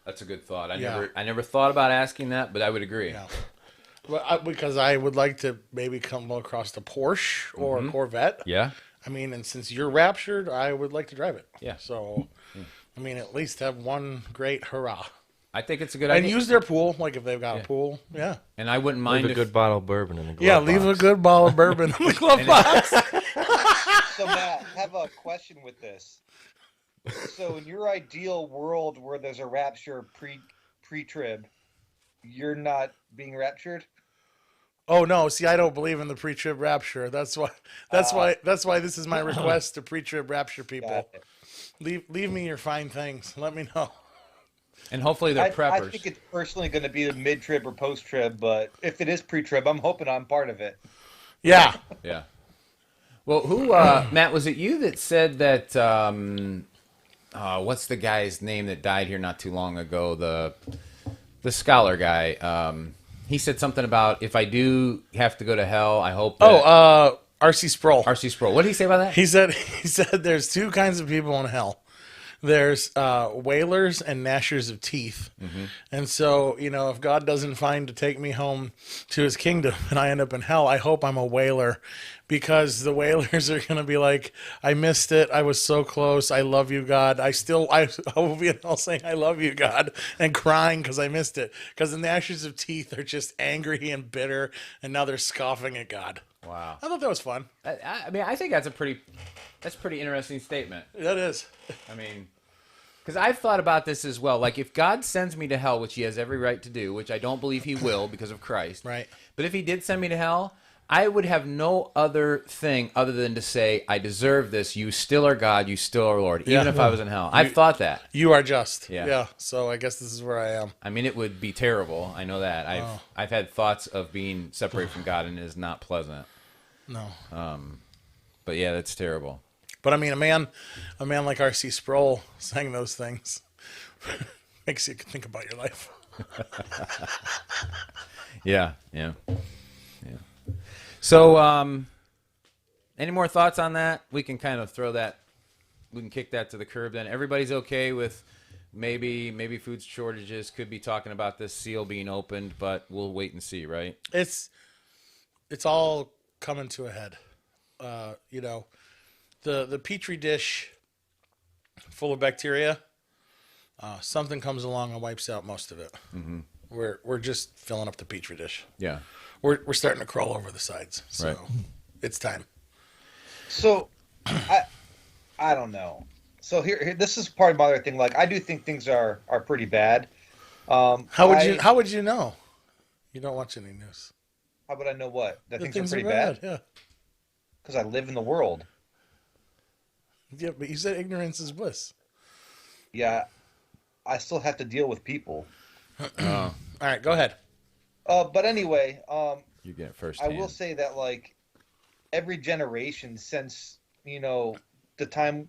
Speaker 1: That's a good thought.
Speaker 2: Yeah.
Speaker 1: I never thought about asking that, but I would agree.
Speaker 2: Yeah. Well, because I would like to maybe come across a Porsche or a Corvette.
Speaker 1: Yeah.
Speaker 2: I mean, and since you're raptured, I would like to drive it.
Speaker 1: Yeah.
Speaker 2: So, I mean, at least have one great hurrah.
Speaker 1: I think it's a good
Speaker 2: And
Speaker 1: idea.
Speaker 2: use their pool, like if they've got
Speaker 1: Yeah.
Speaker 2: a pool. Yeah.
Speaker 1: And I wouldn't mind
Speaker 3: Leave a
Speaker 1: if
Speaker 3: good bottle of bourbon in the glove
Speaker 2: Yeah, leave a
Speaker 3: box.
Speaker 2: good bottle of bourbon in the glove box.
Speaker 5: So Matt, I have a question with this. So in your ideal world where there's a rapture pre-trib, you're not being raptured?
Speaker 2: Oh no! See, I don't believe in the pre-trib rapture. That's why. That's why this is my request to pre-trib rapture people.
Speaker 5: Got it.
Speaker 2: leave me your fine things. Let me know.
Speaker 1: And hopefully they're
Speaker 5: I
Speaker 1: preppers.
Speaker 5: think it's personally going to be the mid-trib or post-trib, but if it is pre-trib, I'm hoping I'm part of it.
Speaker 2: Yeah.
Speaker 1: Yeah. Well, who, Matt, was it you that said that, what's the guy's name that died here not too long ago? The scholar guy. He said something about if I do have to go to hell, I hope that
Speaker 2: R.C. Sproul.
Speaker 1: R.C. Sproul. What did he say about that?
Speaker 2: He said there's two kinds of people in hell. There's whalers and gnashers of teeth. And so, if God doesn't find to take me home to his kingdom and I end up in hell, I hope I'm a whaler, because the whalers are going to be like, I missed it. I was so close. I love you, God. I will be in hell saying, I love you, God, and crying because I missed it. Because the gnashers of teeth are just angry and bitter, and now they're scoffing at God.
Speaker 1: Wow.
Speaker 2: I thought that was fun.
Speaker 1: I mean, I think that's a pretty interesting statement.
Speaker 2: That is.
Speaker 1: I mean, because I've thought about this as well. Like, if God sends me to hell, which he has every right to do, which I don't believe he will because of Christ.
Speaker 2: Right.
Speaker 1: But if he did send me to hell, I would have no other thing other than to say, I deserve this. You still are God. You still are Lord. Even
Speaker 2: Yeah.
Speaker 1: if I was in hell. I've thought that.
Speaker 2: You are just.
Speaker 1: Yeah.
Speaker 2: So I guess this is where I am.
Speaker 1: I mean, it would be terrible. I know that. I've had thoughts of being separated from God, and it is not pleasant.
Speaker 2: No.
Speaker 1: But yeah, that's terrible.
Speaker 2: But I mean, a man like R.C. Sproul saying those things makes you think about your life.
Speaker 1: Yeah. So, any more thoughts on that? We can kind of we can kick that to the curb then. Everybody's okay with maybe food shortages, could be talking about this seal being opened, but we'll wait and see, right?
Speaker 2: It's all coming to a head. The petri dish full of bacteria, something comes along and wipes out most of it. Mm-hmm. We're just filling up the petri dish.
Speaker 1: Yeah.
Speaker 2: We're starting to crawl over the sides. So
Speaker 1: Right.
Speaker 2: It's time.
Speaker 5: So, I don't know. So here, this is part of my other thing. Like, I do think things are pretty bad.
Speaker 2: How would you know? You don't watch any news.
Speaker 5: How would I know what? That
Speaker 2: The
Speaker 5: things are pretty bad?
Speaker 2: Yeah.
Speaker 5: Because I live in the world.
Speaker 2: Yeah, but you said ignorance is bliss.
Speaker 5: Yeah, I still have to deal with people.
Speaker 2: All right, go ahead.
Speaker 5: But anyway,
Speaker 1: You get it first.
Speaker 5: I will say that, like, every generation since, the time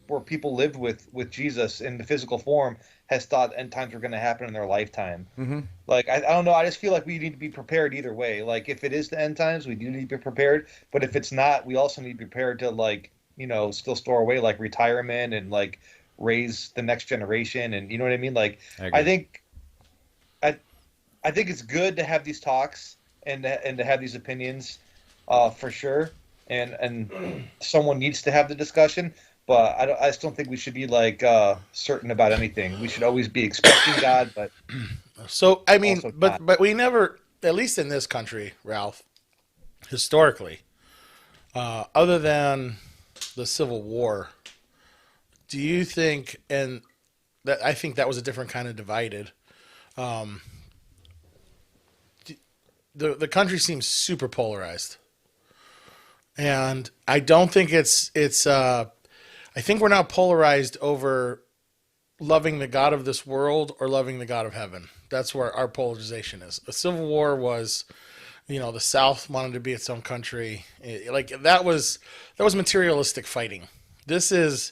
Speaker 5: where people lived with Jesus in the physical form has thought end times were going to happen in their lifetime.
Speaker 1: Mm-hmm.
Speaker 5: Like, I don't know. I just feel like we need to be prepared either way. Like, if it is the end times, we do need to be prepared. But if it's not, we also need to be prepared to, like, still store away, like, retirement and, like, raise the next generation. And you know what I mean? Like, I think it's good to have these talks and to have these opinions, for sure. And someone needs to have the discussion. But I just don't think we should be, like, certain about anything. We should always be expecting God, but
Speaker 2: So I mean,
Speaker 5: also
Speaker 2: but
Speaker 5: not.
Speaker 2: we never, at least in this country, Ralph, historically, other than the Civil War, do you think, and that I think that was a different kind of divided. The country seems super polarized, and I don't think it's. I think we're now polarized over loving the God of this world or loving the God of heaven. That's where our polarization is. The Civil War was, the South wanted to be its own country. That was materialistic fighting. This is,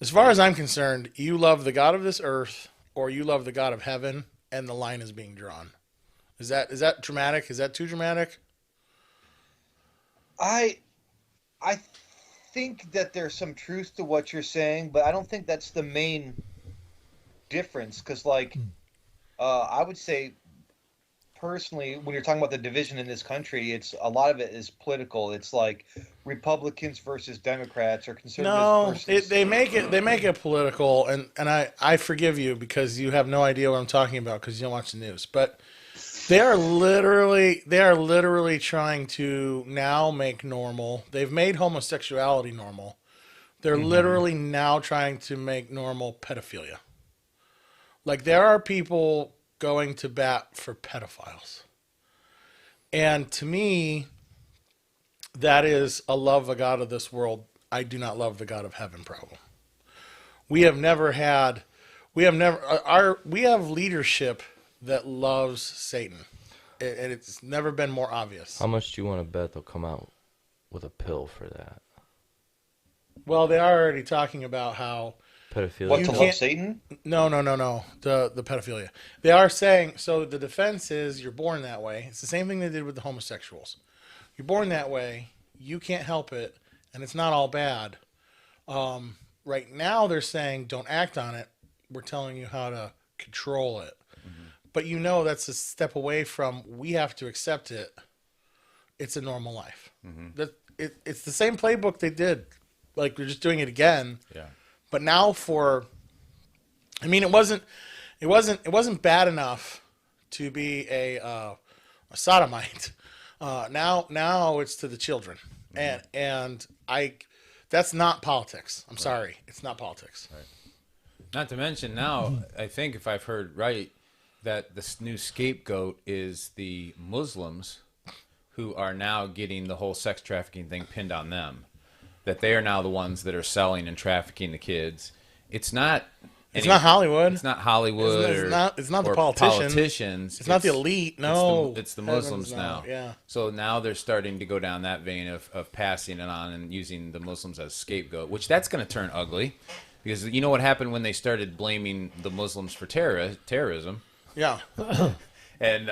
Speaker 2: as far as I'm concerned, you love the God of this earth or you love the God of heaven, and the line is being drawn. Is that dramatic? Is that too dramatic?
Speaker 5: I think that there's some truth to what you're saying, but I don't think that's the main difference. Because, like, I would say personally, when you're talking about the division in this country, it's a lot of it is political. It's like Republicans versus Democrats or conservatives
Speaker 2: No,
Speaker 5: versus.
Speaker 2: they make it political, and I forgive you because you have no idea what I'm talking about because you don't watch the news. But they are literally trying to now make normal. They've made homosexuality normal. They're literally now trying to make normal pedophilia. Like, there are people going to bat for pedophiles. And to me, that is a love the God of this world. I do not love the God of heaven problem. we have never had, we have leadership that loves Satan, and it's never been more obvious.
Speaker 3: How much do you want to bet they'll come out with a pill for that?
Speaker 2: Well, they are already talking about how
Speaker 3: Pedophilia.
Speaker 5: What,
Speaker 2: You
Speaker 5: to
Speaker 2: can't-
Speaker 5: love Satan?
Speaker 2: no, the pedophilia. They are saying, so the defense is you're born that way. It's the same thing they did with the homosexuals. You're born that way. You can't help it, and it's not all bad. Right now, they're saying don't act on it. We're telling you how to control it. But that's a step away from we have to accept it. It's a normal life. It's the same playbook they did. Like, we're just doing it again.
Speaker 1: Yeah.
Speaker 2: But now it wasn't bad enough to be a sodomite. Now it's to the children, and that's not politics. I'm sorry, it's not politics.
Speaker 1: Not to mention now, I think if I've heard right, that this new scapegoat is the Muslims who are now getting the whole sex trafficking thing pinned on them. That they are now the ones that are selling and trafficking the kids. It's not.
Speaker 2: It's not Hollywood.
Speaker 1: It's not Hollywood.
Speaker 2: It's not the
Speaker 1: or
Speaker 2: politicians. It's not the elite. No,
Speaker 1: it's the
Speaker 2: Heavens,
Speaker 1: Muslims
Speaker 2: no.
Speaker 1: now.
Speaker 2: Yeah.
Speaker 1: So now they're starting to go down that vein of passing it on and using the Muslims as scapegoat, which that's going to turn ugly, because you know what happened when they started blaming the Muslims for terrorism.
Speaker 2: Yeah.
Speaker 1: And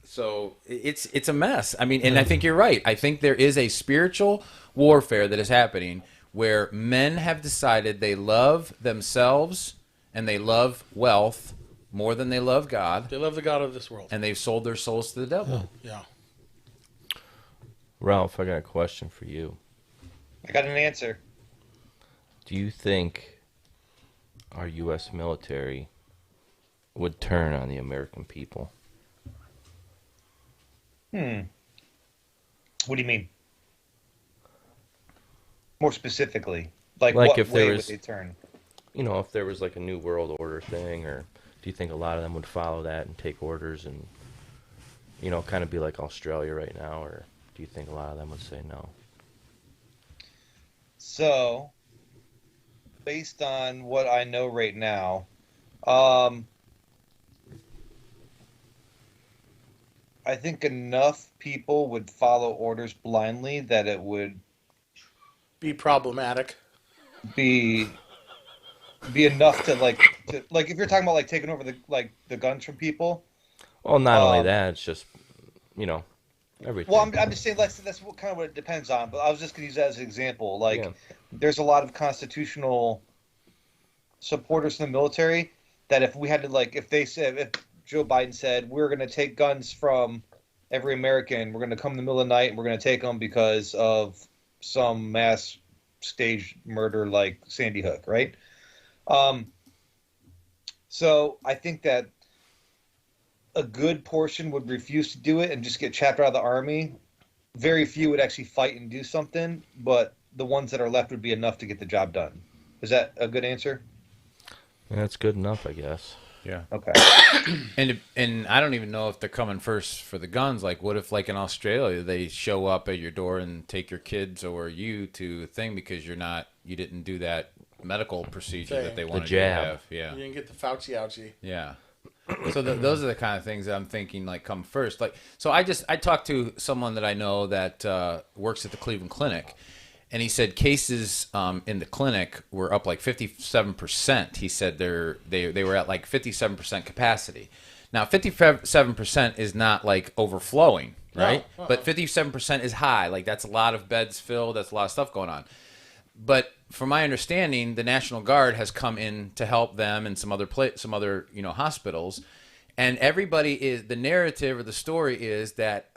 Speaker 1: so it's a mess. I mean, and I think you're right. I think there is a spiritual warfare that is happening where men have decided they love themselves and they love wealth more than they love God,
Speaker 2: They love the God of this world.
Speaker 1: and they've sold their souls to the devil.
Speaker 2: Yeah.
Speaker 3: Ralph, I got a question for you.
Speaker 5: I got an answer.
Speaker 3: Do you think our U.S. military would turn on the American people?
Speaker 5: What do you mean? More specifically, like
Speaker 3: Like
Speaker 5: what
Speaker 3: if
Speaker 5: way
Speaker 3: there
Speaker 5: would
Speaker 3: was-
Speaker 5: they turn?
Speaker 3: You know, if there was like a new world order thing, or do you think a lot of them would follow that and take orders and, kind of be like Australia right now, or do you think a lot of them would say no?
Speaker 5: So, based on what I know right now, I think enough people would follow orders blindly that it would
Speaker 2: Be problematic.
Speaker 5: be enough to like if you're talking about like taking over the guns from people.
Speaker 3: Well, not only
Speaker 5: Um,
Speaker 3: that, it's just, everything.
Speaker 5: Well, I'm just saying that's what kind of what it depends on. But I was just going to use that as an example. Like,
Speaker 3: Yeah.
Speaker 5: there's a lot of constitutional supporters in the military that if we had to if Joe Biden said we're going to take guns from every American, we're going to come in the middle of the night and we're going to take them because of some mass staged murder like Sandy Hook, right? So I think that a good portion would refuse to do it and just get chapped out of the army. Very few would actually fight and do something, but the ones that are left would be enough to get the job done. Is that a good answer?
Speaker 3: That's good enough, I guess.
Speaker 1: Yeah.
Speaker 5: Okay.
Speaker 1: And I don't even know if they're coming first for the guns. Like, what if, like in Australia, they show up at your door and take your kids or you to a thing because you didn't do that medical procedure that they wanted you to
Speaker 3: jab.
Speaker 1: have. Yeah.
Speaker 2: You didn't get the Fauci ouchie.
Speaker 1: Yeah. So those are the kind of things that I'm thinking like come first. Like, so I talked to someone that I know that works at the Cleveland Clinic, and he said cases in the clinic were up like 57%. He said they were at like 57% capacity. Now 57% is not like overflowing, right?
Speaker 2: No,
Speaker 1: But 57% is high. Like that's a lot of beds filled. That's a lot of stuff going on. But from my understanding, the National Guard has come in to help them and some other hospitals, and the narrative or the story is that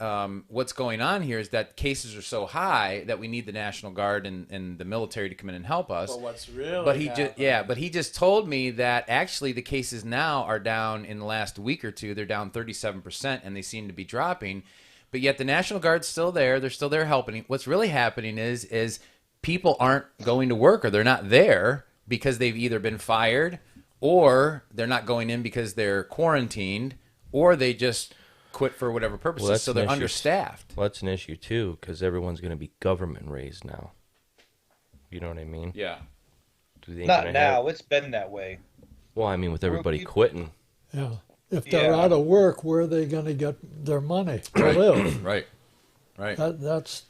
Speaker 1: what's going on here is that cases are so high that we need the National Guard and the military to come in and help us.
Speaker 2: But what's really
Speaker 1: But he just told me that actually the cases now are down in the last week or two. They're down 37%, and they seem to be dropping. But yet the National Guard's still there. They're still there helping. What's really happening is people aren't going to work, or they're not there because they've either been fired, or they're not going in because they're quarantined, or they just quit for whatever purposes.
Speaker 3: that's
Speaker 1: So
Speaker 3: an
Speaker 1: they're
Speaker 3: issue.
Speaker 1: understaffed.
Speaker 3: Well, that's an issue, too, because everyone's going to be government raised now. You know what I mean?
Speaker 1: Yeah.
Speaker 3: Do they ain't
Speaker 5: Not
Speaker 3: gonna
Speaker 5: now.
Speaker 3: have-
Speaker 5: It's been that way.
Speaker 3: Well, I mean, with everybody
Speaker 5: people-
Speaker 3: quitting.
Speaker 4: Yeah. If they're
Speaker 5: Yeah.
Speaker 4: out of work, where are they going to get their money to live?
Speaker 1: Right. Right.
Speaker 4: That's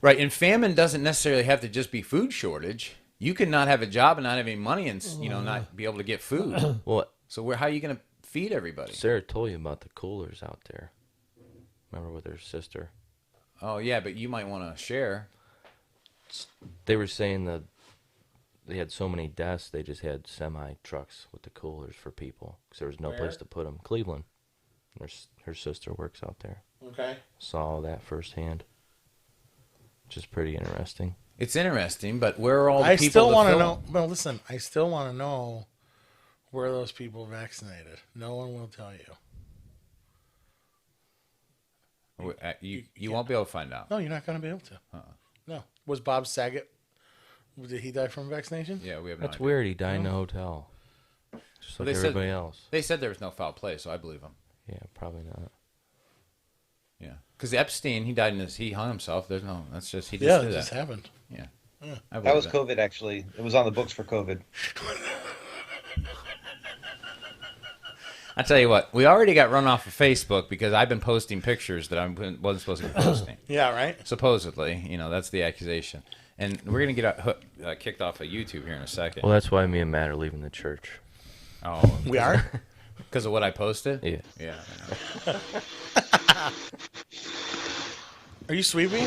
Speaker 1: Right. And famine doesn't necessarily have to just be food shortage. You can not have a job and not have any money and, not be able to get food.
Speaker 3: Well,
Speaker 1: So how are you going to feed everybody?
Speaker 3: Sarah told you about the coolers out there. Remember with her sister?
Speaker 1: Oh, yeah, but you might want to share.
Speaker 3: They were saying that they had so many deaths, they just had semi trucks with the coolers for people because there was no
Speaker 2: Where?
Speaker 3: place to put them. Cleveland. Her sister works out there.
Speaker 2: Okay.
Speaker 3: Saw all that firsthand. Which is pretty interesting.
Speaker 1: It's interesting, but where are all the
Speaker 2: I
Speaker 1: people
Speaker 2: still
Speaker 1: to
Speaker 2: want to
Speaker 1: fill
Speaker 2: know.
Speaker 1: them?
Speaker 2: Well, listen, I still want to know where those people vaccinated. No one will tell you.
Speaker 1: You won't be able to find out.
Speaker 2: No, you're not going to be able to. No. Was Bob Saget? Did he die from vaccination?
Speaker 1: Yeah, we have no
Speaker 3: That's
Speaker 1: idea.
Speaker 3: weird. He died in a hotel. Just like
Speaker 1: they said-
Speaker 3: everybody else.
Speaker 1: They said there was no foul play, so I believe them.
Speaker 3: Yeah, probably not.
Speaker 1: Yeah, because Epstein, he hung himself. There's no. That's just he just
Speaker 2: Yeah,
Speaker 1: did
Speaker 2: it
Speaker 1: that.
Speaker 2: just happened.
Speaker 1: Yeah, I
Speaker 5: That
Speaker 1: believe
Speaker 5: was COVID, actually. It was on the books for COVID.
Speaker 1: I tell you what, we already got run off of Facebook because I've been posting pictures that I wasn't supposed to be posting.
Speaker 2: Yeah, right?
Speaker 1: Supposedly, that's the accusation. And we're gonna get kicked off of YouTube here in a second.
Speaker 3: Well, that's why me and Matt are leaving the church.
Speaker 1: Oh,
Speaker 2: We are?
Speaker 1: because of what I posted.
Speaker 3: Yeah.
Speaker 1: Yeah. I know.
Speaker 2: Are you sweeping?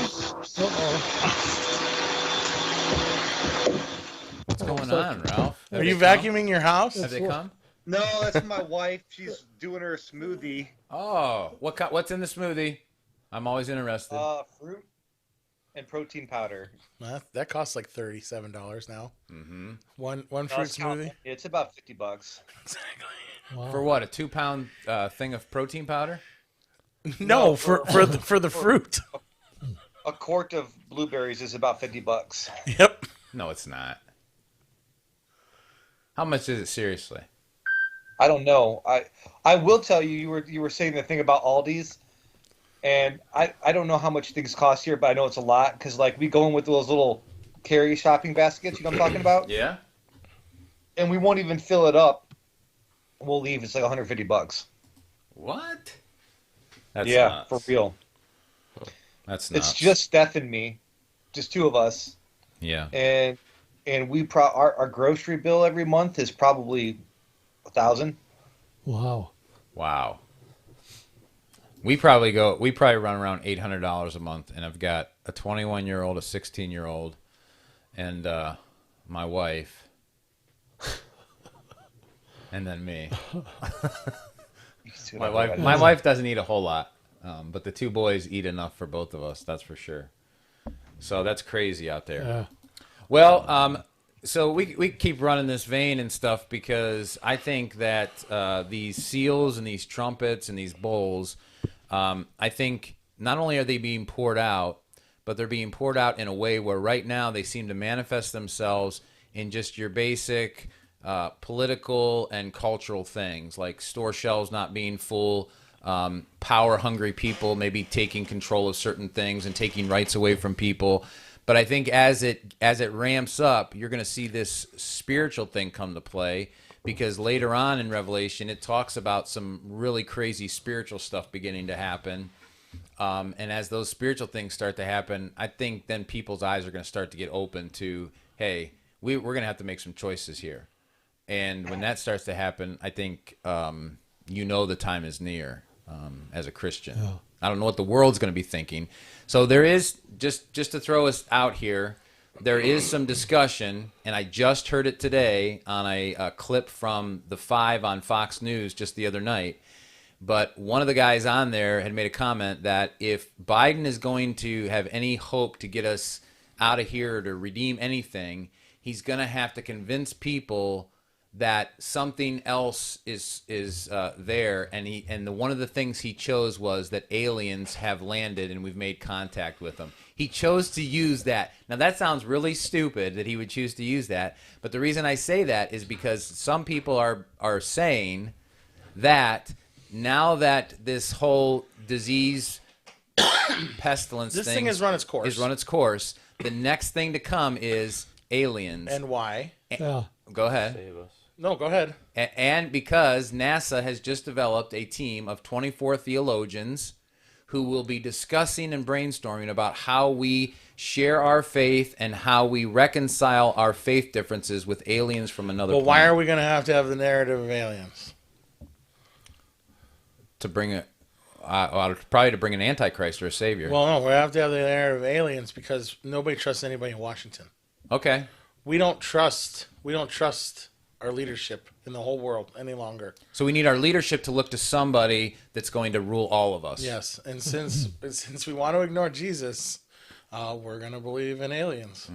Speaker 1: What's going on, Ralph?
Speaker 2: Are you vacuuming your house?
Speaker 1: Have they come?
Speaker 5: No, that's my wife. She's doing her smoothie.
Speaker 1: Oh, what's in the smoothie? I'm always interested.
Speaker 5: Fruit and protein powder.
Speaker 2: That costs like $37 now.
Speaker 1: Mm-hmm.
Speaker 2: One
Speaker 5: No,
Speaker 2: fruit
Speaker 5: it's not-
Speaker 2: smoothie.
Speaker 5: It's about $50.
Speaker 2: Exactly.
Speaker 4: wow.
Speaker 1: For what? A 2-pound thing of protein powder?
Speaker 2: No, for the fruit.
Speaker 5: A quart of blueberries is about $50.
Speaker 2: Yep.
Speaker 1: No, it's not. How much is it seriously?
Speaker 5: I don't know. I will tell you. You were saying the thing about Aldi's, and I don't know how much things cost here, but I know it's a lot because like we go in with those little carry shopping baskets. You know what I'm talking about?
Speaker 1: Yeah.
Speaker 5: And we won't even fill it up. We'll leave. It's like $150.
Speaker 1: What? That's
Speaker 5: Yeah,
Speaker 1: nuts.
Speaker 5: for real.
Speaker 1: That's nuts.
Speaker 5: It's just Steph and me, just two of us,
Speaker 1: Yeah.
Speaker 5: and we our grocery bill every month is probably $1,000.
Speaker 4: Wow.
Speaker 1: Wow. We probably run around $800 a month, and I've got a 21-year-old, a 16-year-old, and my wife, and then me. My wife doesn't eat a whole lot, but the two boys eat enough for both of us. That's for sure. So that's crazy out there.
Speaker 4: Yeah.
Speaker 1: Well, so we keep running this vein and stuff because I think that these seals and these trumpets and these bowls, I think not only are they being poured out, but they're being poured out in a way where right now they seem to manifest themselves in just your basic political and cultural things like store shelves not being full, power-hungry people maybe taking control of certain things and taking rights away from people. But I think as it ramps up, you're going to see this spiritual thing come to play because later on in Revelation, it talks about some really crazy spiritual stuff beginning to happen. And as those spiritual things start to happen, I think then people's eyes are going to start to get open to, hey, we're going to have to make some choices here. And when that starts to happen, I think the time is near as a Christian.
Speaker 4: Yeah.
Speaker 1: I don't know what the world's going to be thinking. So there is, just to throw us out here, there is some discussion, and I just heard it today on a clip from The Five on Fox News just the other night. But one of the guys on there had made a comment that if Biden is going to have any hope to get us out of here or to redeem anything, he's going to have to convince people that something else is there, and one of the things he chose was that aliens have landed and we've made contact with them. He chose to use that. Now that sounds really stupid that he would choose to use that, but the reason I say that is because some people are saying that now that this whole disease pestilence
Speaker 2: This thing has run its course.
Speaker 1: the next thing to come is aliens.
Speaker 2: And why?
Speaker 4: Yeah.
Speaker 1: Go ahead.
Speaker 3: Save us.
Speaker 2: No, go ahead.
Speaker 1: And because NASA has just developed a team of 24 theologians who will be discussing and brainstorming about how we share our faith and how we reconcile our faith differences with aliens from another
Speaker 2: Well,
Speaker 1: planet.
Speaker 2: why are we going to have the narrative of aliens?
Speaker 1: To bring it, probably to bring an antichrist or a savior.
Speaker 2: Well, no, we have to have the narrative of aliens because nobody trusts anybody in Washington.
Speaker 1: Okay.
Speaker 2: We don't trust our leadership in the whole world any longer.
Speaker 1: So we need our leadership to look to somebody that's going to rule all of us.
Speaker 2: Yes, and since we want to ignore Jesus, we're going to believe in aliens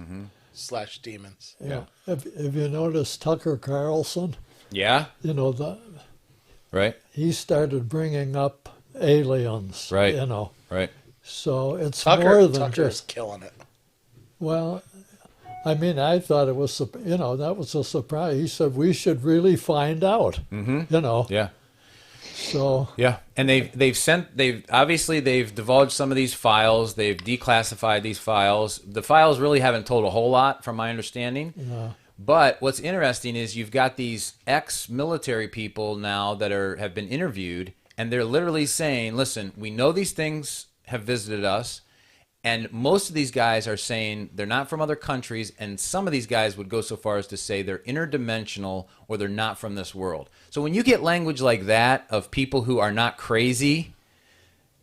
Speaker 2: / demons.
Speaker 4: Yeah. Have you noticed Tucker Carlson?
Speaker 1: Yeah.
Speaker 4: You know,
Speaker 1: Right.
Speaker 4: he started bringing up aliens.
Speaker 1: Right.
Speaker 4: You know,
Speaker 1: Right.
Speaker 4: so it's more than
Speaker 2: Tucker's
Speaker 4: just.
Speaker 2: killing it.
Speaker 4: Well, I mean, I thought it was, that was a surprise. He said we should really find out. Mm-hmm. You know.
Speaker 1: Yeah.
Speaker 4: So.
Speaker 1: Yeah, and they've obviously divulged some of these files. They've declassified these files. The files really haven't told a whole lot, from my understanding.
Speaker 4: Yeah.
Speaker 1: But what's interesting is you've got these ex-military people now that have been interviewed, and they're literally saying, "Listen, we know these things have visited us." And most of these guys are saying they're not from other countries, and some of these guys would go so far as to say they're interdimensional or they're not from this world. So when you get language like that of people who are not crazy,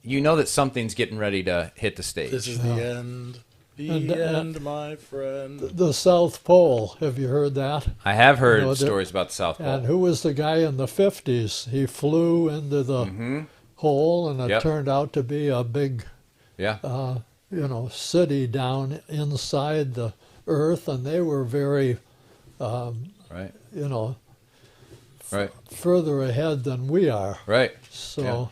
Speaker 1: you know that something's getting ready to hit the stage.
Speaker 2: This is the end. The end, my friend.
Speaker 4: The South Pole. Have you heard that?
Speaker 1: I have heard
Speaker 4: You know,
Speaker 1: stories about the South Pole.
Speaker 4: And who was the guy in the 50s? He flew into the hole, and it
Speaker 1: Yep.
Speaker 4: turned out to be a big,
Speaker 1: Yeah.
Speaker 4: city down inside the earth, and they were very,
Speaker 1: Right. Right.
Speaker 4: further ahead than we are.
Speaker 1: Right.
Speaker 4: So,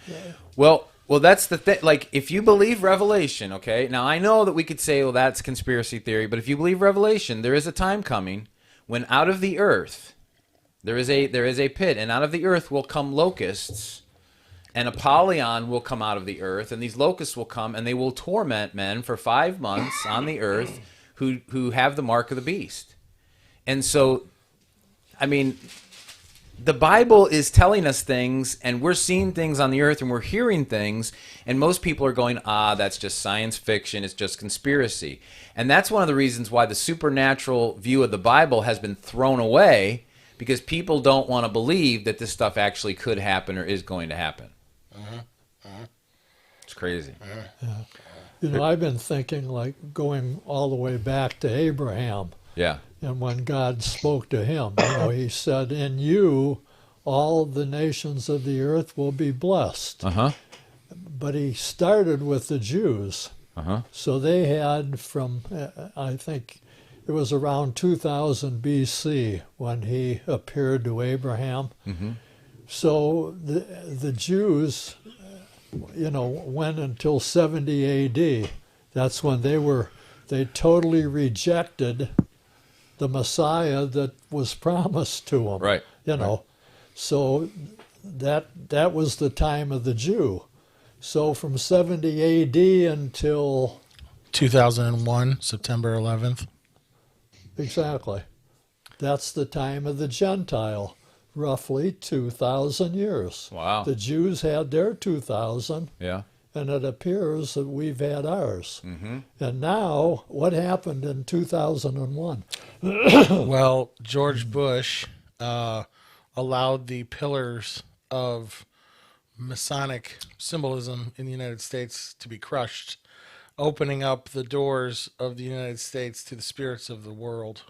Speaker 1: Well, that's the thing. Like, if you believe Revelation, okay. Now I know that we could say, well, that's conspiracy theory, but if you believe Revelation, there is a time coming when out of the earth there is a pit, and out of the earth will come locusts, and Apollyon will come out of the earth, and these locusts will come, and they will torment men for 5 months on the earth who have the mark of the beast. And so, I mean, the Bible is telling us things, and we're seeing things on the earth, and we're hearing things, and most people are going, that's just science fiction, it's just conspiracy. And that's one of the reasons why the supernatural view of the Bible has been thrown away, because people don't want to believe that this stuff actually could happen or is going to happen. It's crazy.
Speaker 4: I've been thinking, like, going all the way back to Abraham.
Speaker 1: Yeah.
Speaker 4: And when God spoke to him, he said, "In you, all the nations of the earth will be blessed."
Speaker 1: Uh-huh.
Speaker 4: But he started with the Jews.
Speaker 1: Uh-huh.
Speaker 4: So they had from, I think it was around 2000 BC when he appeared to Abraham.
Speaker 1: Mm-hmm.
Speaker 4: So the Jews, went until 70 AD. That's when they totally rejected the Messiah that was promised to them.
Speaker 1: Right.
Speaker 4: So that was the time of the Jew. So from 70 AD until
Speaker 2: 2001, September 11th.
Speaker 4: exactly, that's the time of the Gentile, roughly 2,000 years.
Speaker 1: Wow.
Speaker 4: The Jews had their 2,000,
Speaker 1: Yeah.
Speaker 4: and it appears that we've had ours.
Speaker 1: Mm-hmm.
Speaker 4: And now, what happened in 2001?
Speaker 2: Well, George Bush allowed the pillars of Masonic symbolism in the United States to be crushed, opening up the doors of the United States to the spirits of the world.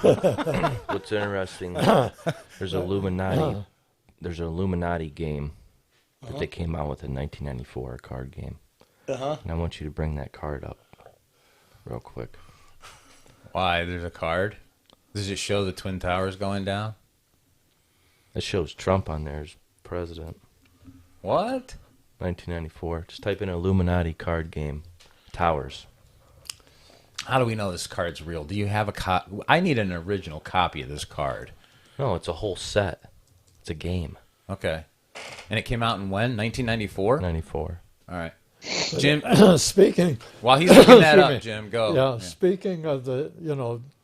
Speaker 3: What's interesting, there's Illuminati. There's an Illuminati game that they came out with in 1994, a card game.
Speaker 2: Uh-huh.
Speaker 3: And I want you to bring that card up real quick.
Speaker 1: Why? There's a card? Does it show the Twin Towers going down?
Speaker 3: It shows Trump on there as president.
Speaker 1: What?
Speaker 3: 1994. Just type in Illuminati card game. Towers.
Speaker 1: How do we know this card's real? Do you have a copy? I need an original copy of this card.
Speaker 3: No, it's a whole set. It's a game.
Speaker 1: Okay. And it came out in when? 1994?
Speaker 3: 94.
Speaker 1: All right. Jim,
Speaker 4: Speaking,
Speaker 1: while he's looking that
Speaker 4: Excuse
Speaker 1: up,
Speaker 4: me.
Speaker 1: Jim, go.
Speaker 4: yeah, speaking of the,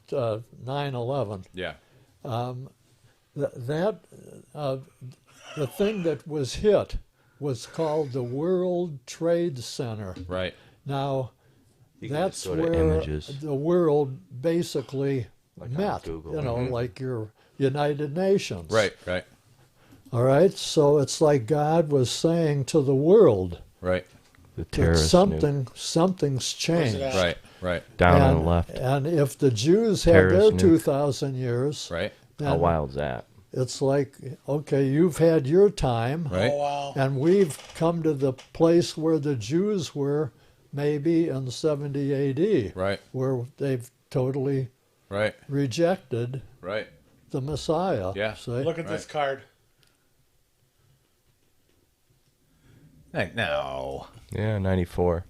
Speaker 4: 9/11.
Speaker 1: Yeah.
Speaker 4: That the thing that was hit was called the World Trade Center.
Speaker 1: Right.
Speaker 4: Now,
Speaker 3: You can
Speaker 4: that's
Speaker 3: just go to
Speaker 4: where
Speaker 3: images.
Speaker 4: the world basically
Speaker 3: Like on
Speaker 4: met.
Speaker 3: Google.
Speaker 4: You know, like your United Nations.
Speaker 1: Right. Right.
Speaker 4: All right. So it's like God was saying to the world
Speaker 1: Right.
Speaker 3: The
Speaker 4: that
Speaker 3: terrorist
Speaker 4: something's changed.
Speaker 2: at?
Speaker 1: Right. Right.
Speaker 3: down on
Speaker 4: And,
Speaker 3: the left.
Speaker 4: and if the Jews had
Speaker 3: Terrorist
Speaker 4: their
Speaker 3: nuke.
Speaker 4: 2,000 years,
Speaker 1: Right.
Speaker 4: then
Speaker 3: How wild's that?
Speaker 4: it's like, okay, you've had your time,
Speaker 1: Right.
Speaker 2: Oh, wow.
Speaker 4: and we've come to the place where the Jews were maybe in 70 AD,
Speaker 1: Right.
Speaker 4: where they've totally
Speaker 1: Right.
Speaker 4: rejected
Speaker 1: Right.
Speaker 4: the Messiah.
Speaker 1: Yeah.
Speaker 4: See?
Speaker 2: Look at this card.
Speaker 1: Heck, no.
Speaker 3: Yeah, 94.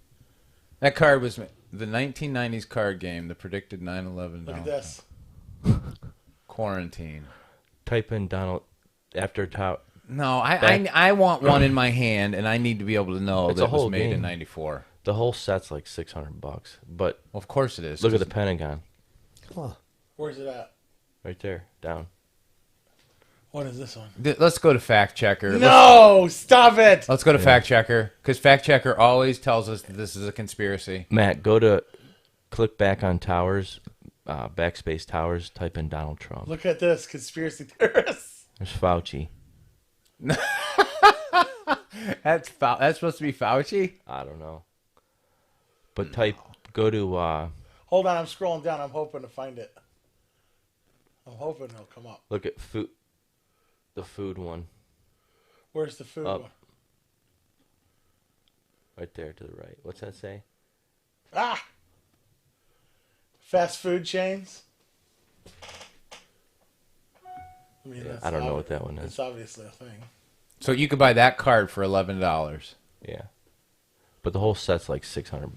Speaker 1: That card was the 1990s card game, the predicted 9/11
Speaker 2: Look at
Speaker 1: Donald
Speaker 2: this.
Speaker 1: quarantine.
Speaker 3: Type in Donald after
Speaker 1: No,
Speaker 3: Back-
Speaker 1: I want one in my hand, and I need to be able to know
Speaker 3: It's
Speaker 1: that
Speaker 3: a
Speaker 1: it was
Speaker 3: whole
Speaker 1: made in
Speaker 3: game.
Speaker 1: '94.
Speaker 3: the whole set's like $600. But
Speaker 1: Well, of course it is.
Speaker 3: look at the Pentagon
Speaker 4: Huh.
Speaker 2: Where's it at?
Speaker 3: right there, down.
Speaker 2: What is this one?
Speaker 1: Let's go to fact checker.
Speaker 2: No, stop it.
Speaker 1: Let's go to fact checker, because fact checker always tells us that this is a conspiracy.
Speaker 3: Matt, click back on towers, backspace towers, type in Donald Trump.
Speaker 2: Look at this, conspiracy theorists.
Speaker 3: There's Fauci.
Speaker 1: That's supposed to be Fauci.
Speaker 3: I don't know. But go to,
Speaker 2: Hold on, I'm scrolling down. I'm hoping to find it. I'm hoping it'll come up.
Speaker 3: look at the food one,
Speaker 2: Where's the food
Speaker 3: Up.
Speaker 2: one?
Speaker 3: right there to the right. What's that say?
Speaker 2: Ah! Fast food chains? I mean, that's
Speaker 3: I don't know what that one is.
Speaker 2: It's obviously a thing.
Speaker 1: So you could buy that card for $11.
Speaker 3: Yeah. But the whole set's like $600.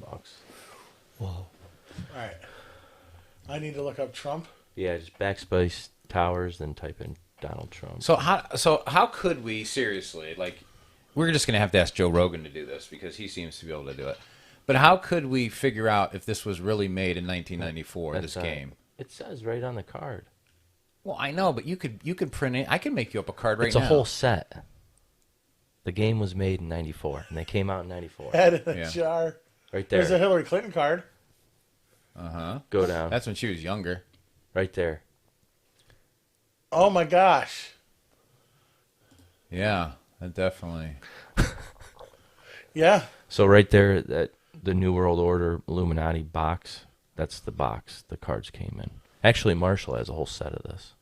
Speaker 4: Wow.
Speaker 2: All right. I need to look up Trump.
Speaker 3: Yeah, just backspace towers, then type in Donald Trump.
Speaker 1: So how could we seriously, like, we're just gonna have to ask Joe Rogan to do this because he seems to be able to do it. But how could we figure out if this was really made in 1994?
Speaker 3: That's,
Speaker 1: This game.
Speaker 3: It says right on the card.
Speaker 1: Well, I know, but you could print it. I can make you up a card right
Speaker 3: It's
Speaker 1: now.
Speaker 3: a whole set. The game was made in 94, and they came out in 94.
Speaker 2: Head in the
Speaker 1: Yeah.
Speaker 2: jar.
Speaker 3: Right
Speaker 2: There's a
Speaker 3: there.
Speaker 2: Hillary Clinton card.
Speaker 3: Go down.
Speaker 1: That's when she was younger.
Speaker 3: Right there.
Speaker 2: Oh my gosh.
Speaker 1: Yeah, that definitely.
Speaker 2: Yeah.
Speaker 3: So right there, that the New World Order Illuminati box, that's the box the cards came in. Actually, Marshall has a whole set of this.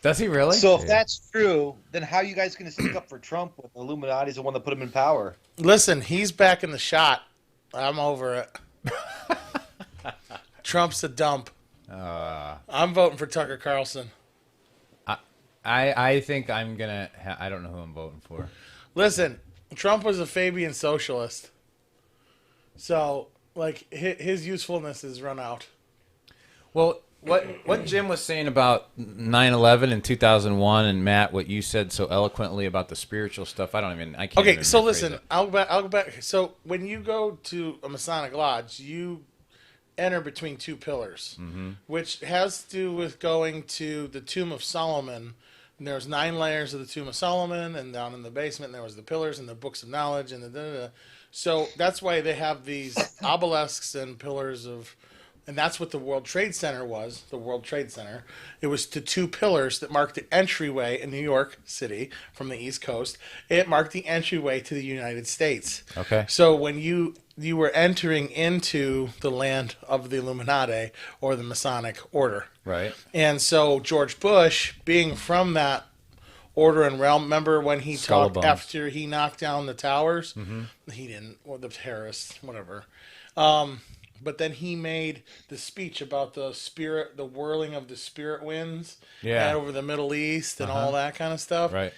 Speaker 1: Does he really?
Speaker 5: So if that's true, then how are you guys going to stick up for Trump when the Illuminati's the one that put him in power?
Speaker 2: Listen, he's back in the shot. I'm over it. Trump's a dump. I'm voting for Tucker Carlson.
Speaker 1: I think I'm gonna. I don't know who I'm voting for.
Speaker 2: Listen, Trump was a Fabian socialist. So, like, his usefulness is run out.
Speaker 1: Well, what Jim was saying about 9/11 in 2001, and Matt, what you said so eloquently about the spiritual stuff, I can't.
Speaker 2: Okay,
Speaker 1: even
Speaker 2: so
Speaker 1: rephrase
Speaker 2: listen,
Speaker 1: it.
Speaker 2: I'll go back. So when you go to a Masonic lodge, you enter between two pillars, which has to do with going to the Tomb of Solomon. And there was 9 layers of the Tomb of Solomon, and down in the basement there was the pillars and the books of knowledge and the da-da-da. So that's why they have these obelisks and pillars of, and that's what the World Trade Center was. The World Trade Center. It was the 2 pillars that marked the entryway in New York City from the East Coast. It marked the entryway to the United States.
Speaker 1: Okay.
Speaker 2: So when you were entering into the land of the Illuminati or the Masonic Order.
Speaker 1: Right.
Speaker 2: And so George Bush, being from that order and realm, remember when he
Speaker 1: Skull
Speaker 2: talked
Speaker 1: Bones.
Speaker 2: after he knocked down the towers? He didn't, or the terrorists, whatever. But then he made the speech about the spirit, the whirling of the spirit winds
Speaker 1: Yeah.
Speaker 2: over the Middle East and all that kind of stuff.
Speaker 1: Right.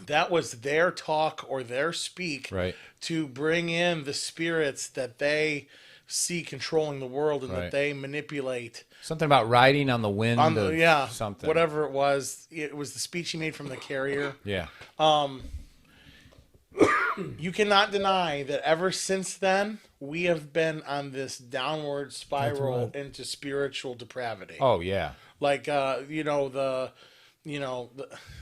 Speaker 2: That was their talk or their speak
Speaker 1: Right.
Speaker 2: to bring in the spirits that they see controlling the world and
Speaker 1: Right.
Speaker 2: that they manipulate.
Speaker 1: Something about riding on the wind.
Speaker 2: On
Speaker 1: of
Speaker 2: the,
Speaker 1: something.
Speaker 2: whatever it was the speech he made from the carrier.
Speaker 1: Yeah.
Speaker 2: you cannot deny that ever since then we have been on this downward spiral into spiritual depravity.
Speaker 1: Oh yeah.
Speaker 2: Like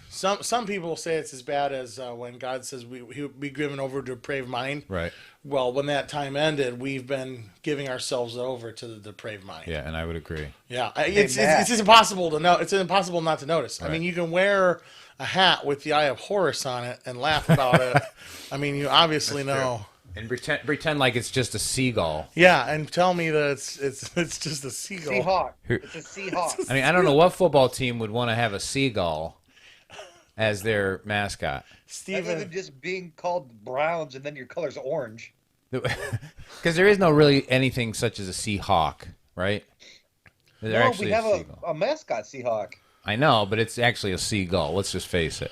Speaker 2: some people say it's as bad as when God says he'll be given over to a depraved mind.
Speaker 1: Right.
Speaker 2: Well, when that time ended, we've been giving ourselves over to the depraved mind.
Speaker 1: Yeah, and I would agree.
Speaker 2: Yeah, it's just impossible to know. It's impossible not to notice. I mean, you can wear a hat with the Eye of Horus on it and laugh about it. I mean, you obviously know.
Speaker 1: And pretend like it's just a seagull.
Speaker 2: Yeah, and tell me that it's just a seagull.
Speaker 5: Seahawk. It's a Seahawk.
Speaker 1: I mean, I don't know what football team would want to have a seagull as their mascot.
Speaker 5: Other than just being called Browns and then your color's orange.
Speaker 1: Because there is no really anything such as a Seahawk, right? They're
Speaker 5: No,
Speaker 1: actually
Speaker 5: we have
Speaker 1: a seagull.
Speaker 5: a mascot Seahawk.
Speaker 1: I know, but it's actually a seagull. Let's just face it.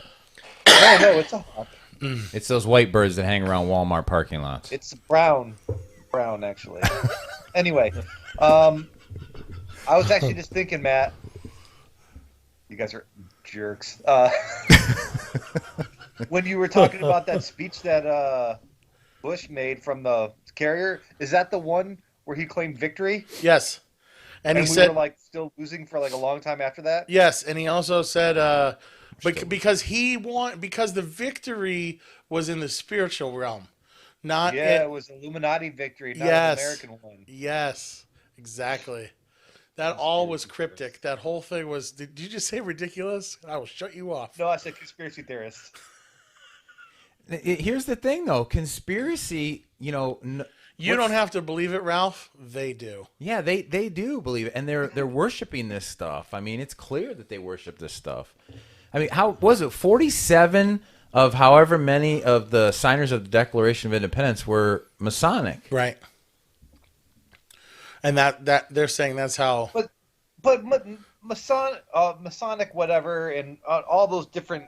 Speaker 5: No, it's a hawk.
Speaker 1: It's those white birds that hang around Walmart parking lots.
Speaker 5: It's brown actually. Anyway, I was actually just thinking, Matt. You guys are jerks. When you were talking about that speech that Bush made from the carrier, is that the one where he claimed victory?
Speaker 2: Yes, and he
Speaker 5: we
Speaker 2: said
Speaker 5: were like still losing for like a long time after that.
Speaker 2: yes, and he also said because the victory was in the spiritual realm, not
Speaker 5: Yeah, it was Illuminati victory, not
Speaker 2: Yes.
Speaker 5: an American one.
Speaker 2: Yes, exactly. That all was cryptic. That whole thing was. Did you just say ridiculous? I will shut you off.
Speaker 5: No, I said conspiracy theorists.
Speaker 1: Here's the thing, though. Conspiracy, you
Speaker 2: don't have to believe it, Ralph. They do.
Speaker 1: Yeah, they do believe it, and they're worshiping this stuff. I mean, it's clear that they worship this stuff. I mean, how was it? 47 of however many of the signers of the Declaration of Independence were Masonic.
Speaker 2: Right. And that they're saying that's how.
Speaker 5: But Masonic, whatever, and all those different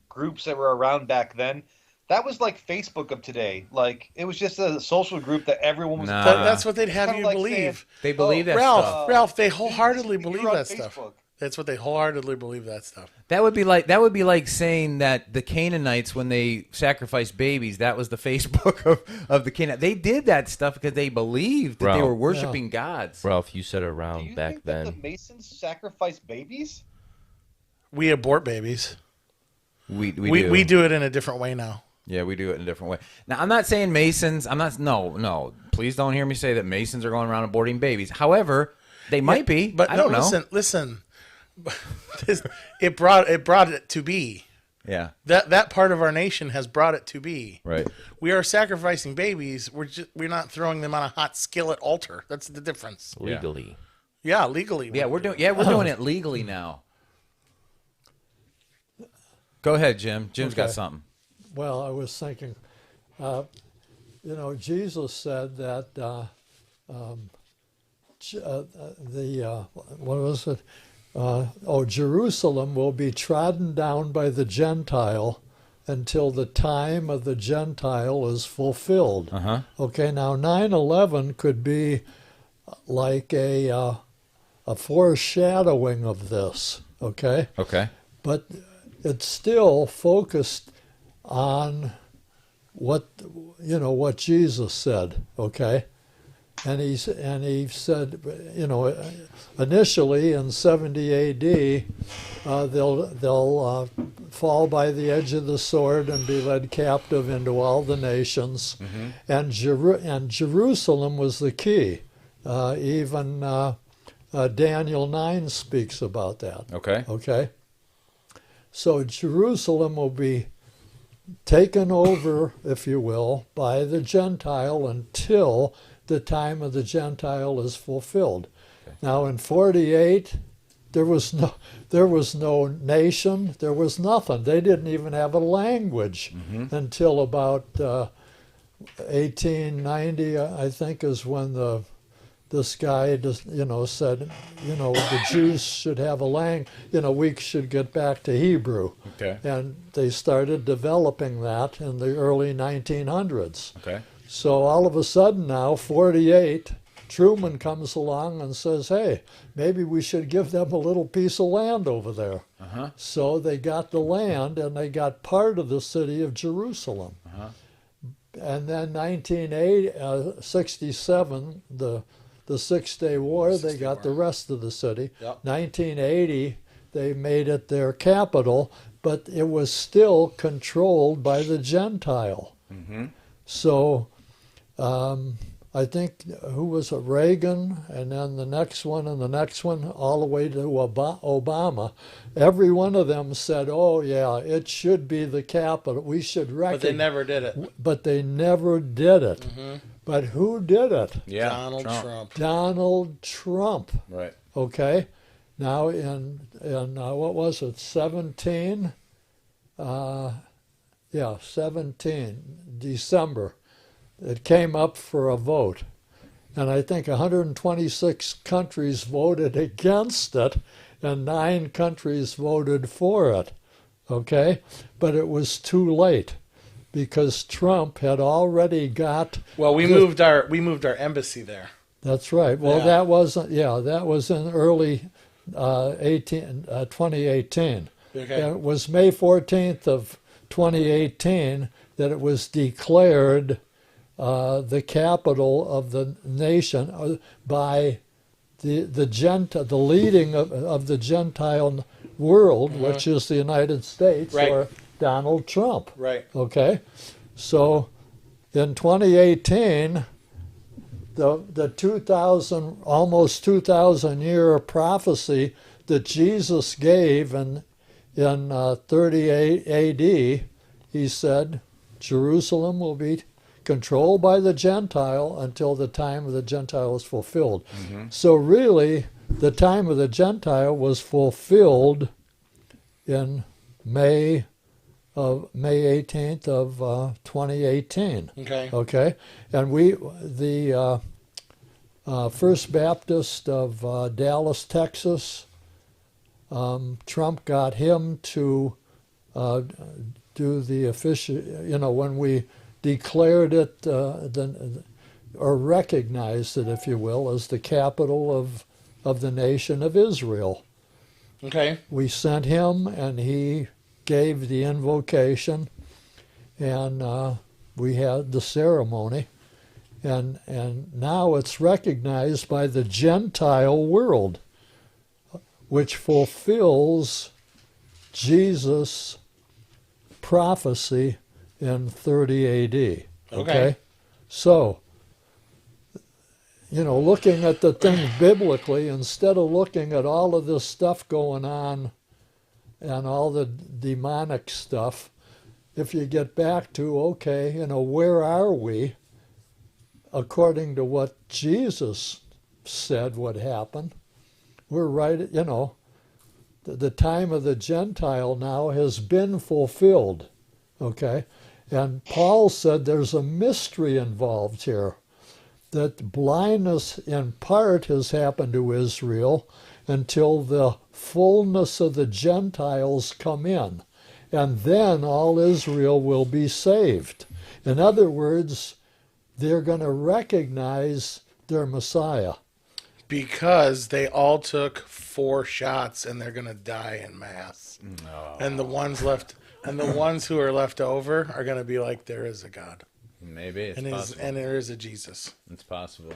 Speaker 5: groups that were around back then, that was like Facebook of today. Like, it was just a social group that everyone was.
Speaker 1: Nah.
Speaker 2: That's what they'd have
Speaker 5: Kinda
Speaker 2: you
Speaker 5: like
Speaker 2: believe.
Speaker 5: saying,
Speaker 1: They believe that
Speaker 2: Ralph,
Speaker 1: stuff.
Speaker 2: Ralph, they wholeheartedly
Speaker 5: you're
Speaker 2: believe
Speaker 5: on
Speaker 2: that stuff.
Speaker 5: Facebook.
Speaker 2: That's what they wholeheartedly believe that stuff.
Speaker 1: That would be like saying that the Canaanites, when they sacrificed babies, that was the Facebook of the Canaanites. They did that stuff because they believed that they
Speaker 3: Ralph.
Speaker 1: were worshiping gods.
Speaker 3: Ralph, you said
Speaker 5: Do
Speaker 3: around
Speaker 5: you
Speaker 3: back
Speaker 5: think that
Speaker 3: then.
Speaker 5: the Masons sacrificed babies?
Speaker 2: We abort babies.
Speaker 1: We
Speaker 2: We do it in a different way now.
Speaker 1: Yeah, we do it in a different way. Now, I'm not saying Masons. No. Please don't hear me say that Masons are going around aborting babies. However, they might be.
Speaker 2: But
Speaker 1: I don't know.
Speaker 2: Listen. It brought it to be.
Speaker 1: Yeah.
Speaker 2: That part of our nation has brought it to be.
Speaker 1: Right.
Speaker 2: We are sacrificing babies. We're not throwing them on a hot skillet altar. That's the difference.
Speaker 3: Legally.
Speaker 2: Yeah, legally.
Speaker 1: Yeah, we're doing it legally now. Go ahead, Jim. Jim's got
Speaker 4: Okay.
Speaker 1: something.
Speaker 4: Well, I was thinking, Jesus said that what was it? Jerusalem will be trodden down by the Gentile until the time of the Gentile is fulfilled.
Speaker 1: Uh-huh.
Speaker 4: Okay, now 9/11 could be like a foreshadowing of this. Okay.
Speaker 1: Okay.
Speaker 4: But it's still focused on what Jesus said, okay? And he said, initially in 70 A.D., they'll fall by the edge of the sword and be led captive into all the nations, and Jerusalem was the key. Even Daniel 9 speaks about that.
Speaker 1: Okay.
Speaker 4: Okay. So Jerusalem will be taken over, if you will, by the Gentile until the time of the Gentile is fulfilled. Okay. Now in 48, there was no nation, there was nothing. They didn't even have a language until about 1890, I think, is when this guy just, said, the Jews should have a language, we should get back to Hebrew.
Speaker 1: Okay.
Speaker 4: And they started developing that in the early 1900s.
Speaker 1: Okay.
Speaker 4: So all of a sudden now, 48, Truman comes along and says, hey, maybe we should give them a little piece of land over there. So they got the land, and they got part of the city of Jerusalem. And then 1967, the Six-Day War, they got the rest of the city.
Speaker 2: Yep.
Speaker 4: 1980, they made it their capital, but it was still controlled by the Gentile. So I think, who was it, Reagan, and then the next one, and the next one, all the way to Obama. Every one of them said, oh, yeah, it should be the capital. We should recognize.
Speaker 2: But they never did it.
Speaker 4: But they never did it. But who did it?
Speaker 1: Yeah.
Speaker 2: Donald Trump.
Speaker 4: Donald Trump.
Speaker 1: Right.
Speaker 4: Okay. Now in what was it, 17? 17 December. It came up for a vote. And I think 126 countries voted against it, and 9 countries voted for it. Okay? But it was too late, because Trump had already got.
Speaker 2: Well, we moved our embassy there.
Speaker 4: That's right. Well,
Speaker 2: Yeah.
Speaker 4: that wasn't. Yeah, that was in early 2018.
Speaker 2: Okay.
Speaker 4: And it was May 14th of 2018 that it was declared the capital of the nation by the leading of the Gentile world, which is the United States,
Speaker 2: Right.
Speaker 4: or Donald Trump.
Speaker 2: Right.
Speaker 4: Okay, so in 2018, the almost 2,000 year prophecy that Jesus gave in 38 A.D., he said, Jerusalem will be controlled by the Gentile until the time of the Gentile is fulfilled. So really, the time of the Gentile was fulfilled in May 18th of 2018.
Speaker 2: Okay.
Speaker 4: Okay, and the First Baptist of Dallas, Texas, Trump got him to do the official. When we declared it, or recognized it, if you will, as the capital of the nation of Israel.
Speaker 2: Okay.
Speaker 4: We sent him, and he gave the invocation, and we had the ceremony, and now it's recognized by the Gentile world, which fulfills Jesus' prophecy in 30 A.D.
Speaker 2: Okay.
Speaker 4: So, looking at the thing biblically, instead of looking at all of this stuff going on and all the demonic stuff, if you get back to, okay, where are we according to what Jesus said would happen? We're right, the time of the Gentile now has been fulfilled, okay? And Paul said there's a mystery involved here, that blindness in part has happened to Israel until the fullness of the Gentiles come in, and then all Israel will be saved. In other words, they're going to recognize their Messiah.
Speaker 2: Because they all took 4 shots and they're gonna die in mass.
Speaker 1: No.
Speaker 2: And the ones who are left over are gonna be like, there is a God.
Speaker 1: Maybe it's
Speaker 2: And
Speaker 1: possible.
Speaker 2: and there is a Jesus.
Speaker 1: It's possible.